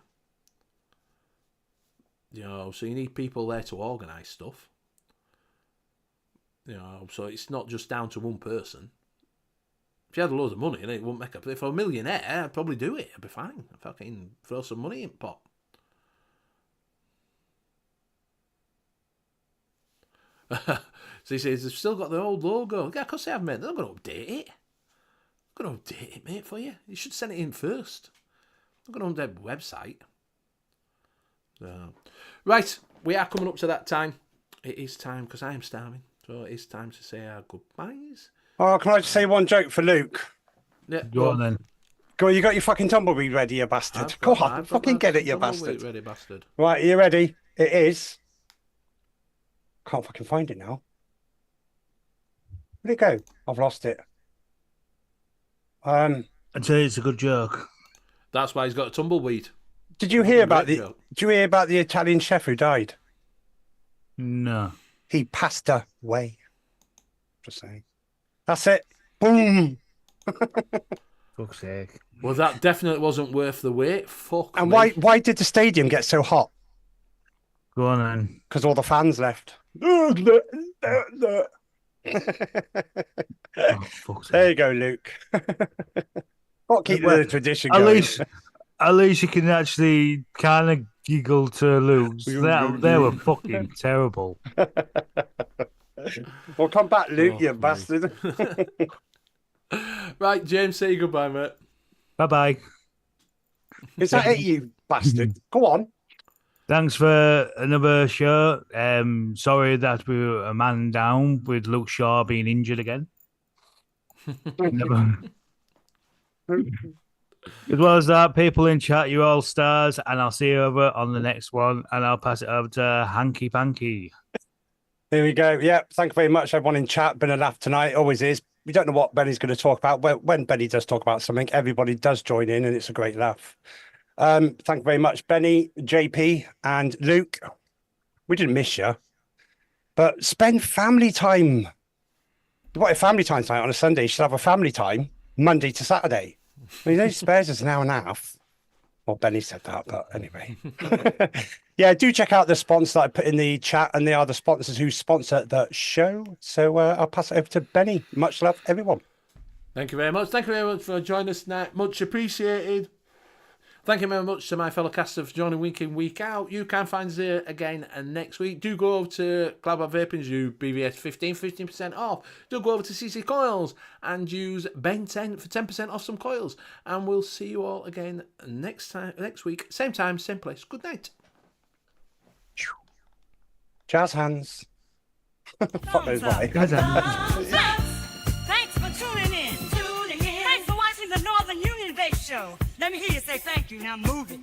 You know, so you need people there to organise stuff. You know, so it's not just down to one person. If you had a load of money, and it wouldn't make a... If I'm a millionaire, I'd probably do it. I'd be fine. I'd fucking throw some money in the pot. So he says, they've still got the old logo. Yeah, of course they have, mate. They're not going to update it. They're going to update it, mate, for you. You should send it in first. They're going to update the website. Right, we are coming up to that time. It is time, because I am starving. So it is time to say our goodbyes. Oh, can I just say one joke for Luke? Yeah, Go on then. Go on, you got your fucking tumbleweed ready, you bastard. Go on, fucking get it, you bastard. Ready, bastard. Right, are you ready? It is. Can't fucking find it now. Where'd it go? I've lost it. I tell you, it's a good joke. That's why he's got a tumbleweed. Did you hear about Great the? joke. Did you hear about the Italian chef who died? No. He passed away. Just saying. That's it. Boom. Fuck's sake. Well, that definitely wasn't worth the wait. Fuck And me. why did the stadium get so hot? Go on then. Because all the fans left. Oh, fuck's sake. There you go, Luke. What keep the tradition going? At least you can actually kind of giggle to Luke's. They were fucking terrible. Well, come back, Luke, Oh, you mate. bastard. Right, James, say goodbye, mate. Bye-bye. Is that it, you bastard? Go on. Thanks for another show. Sorry that we were a man down with Luke Shaw being injured again. Never. As well as that, people in chat, you're all stars, and I'll see you over on the next one, and I'll pass it over to Hanky Panky. Here we go. Yeah, thank you very much, everyone in chat. Been a laugh tonight. Always is. We don't know what Benny's going to talk about. When Benny does talk about something, everybody does join in, and it's a great laugh. Thank you very much, Benny, JP, and Luke. We didn't miss you, but spend family time. What if family time tonight on a Sunday? You should have a family time Monday to Saturday. I mean, he spares us an hour and a half. Well, Benny said that, but anyway. Yeah, do check out the sponsors that I put in the chat, and they are the sponsors who sponsor the show. So I'll pass it over to Benny. Much love, everyone. Thank you very much. Thank you very much for joining us tonight. Much appreciated. Thank you very much to my fellow casters for joining week in, week out. You can find us here again next week. Do go over to Cloudbar Vaping's use BVS 15% off. Do go over to CC Coils and use Ben10 for 10% off some coils. And we'll see you all again next week. Same time, same place. Good night. Jazz hands. Fuck those right. Thanks for tuning in. Thanks for watching the Northern Union Vape Show. Let me hear you say thank you. Now move it.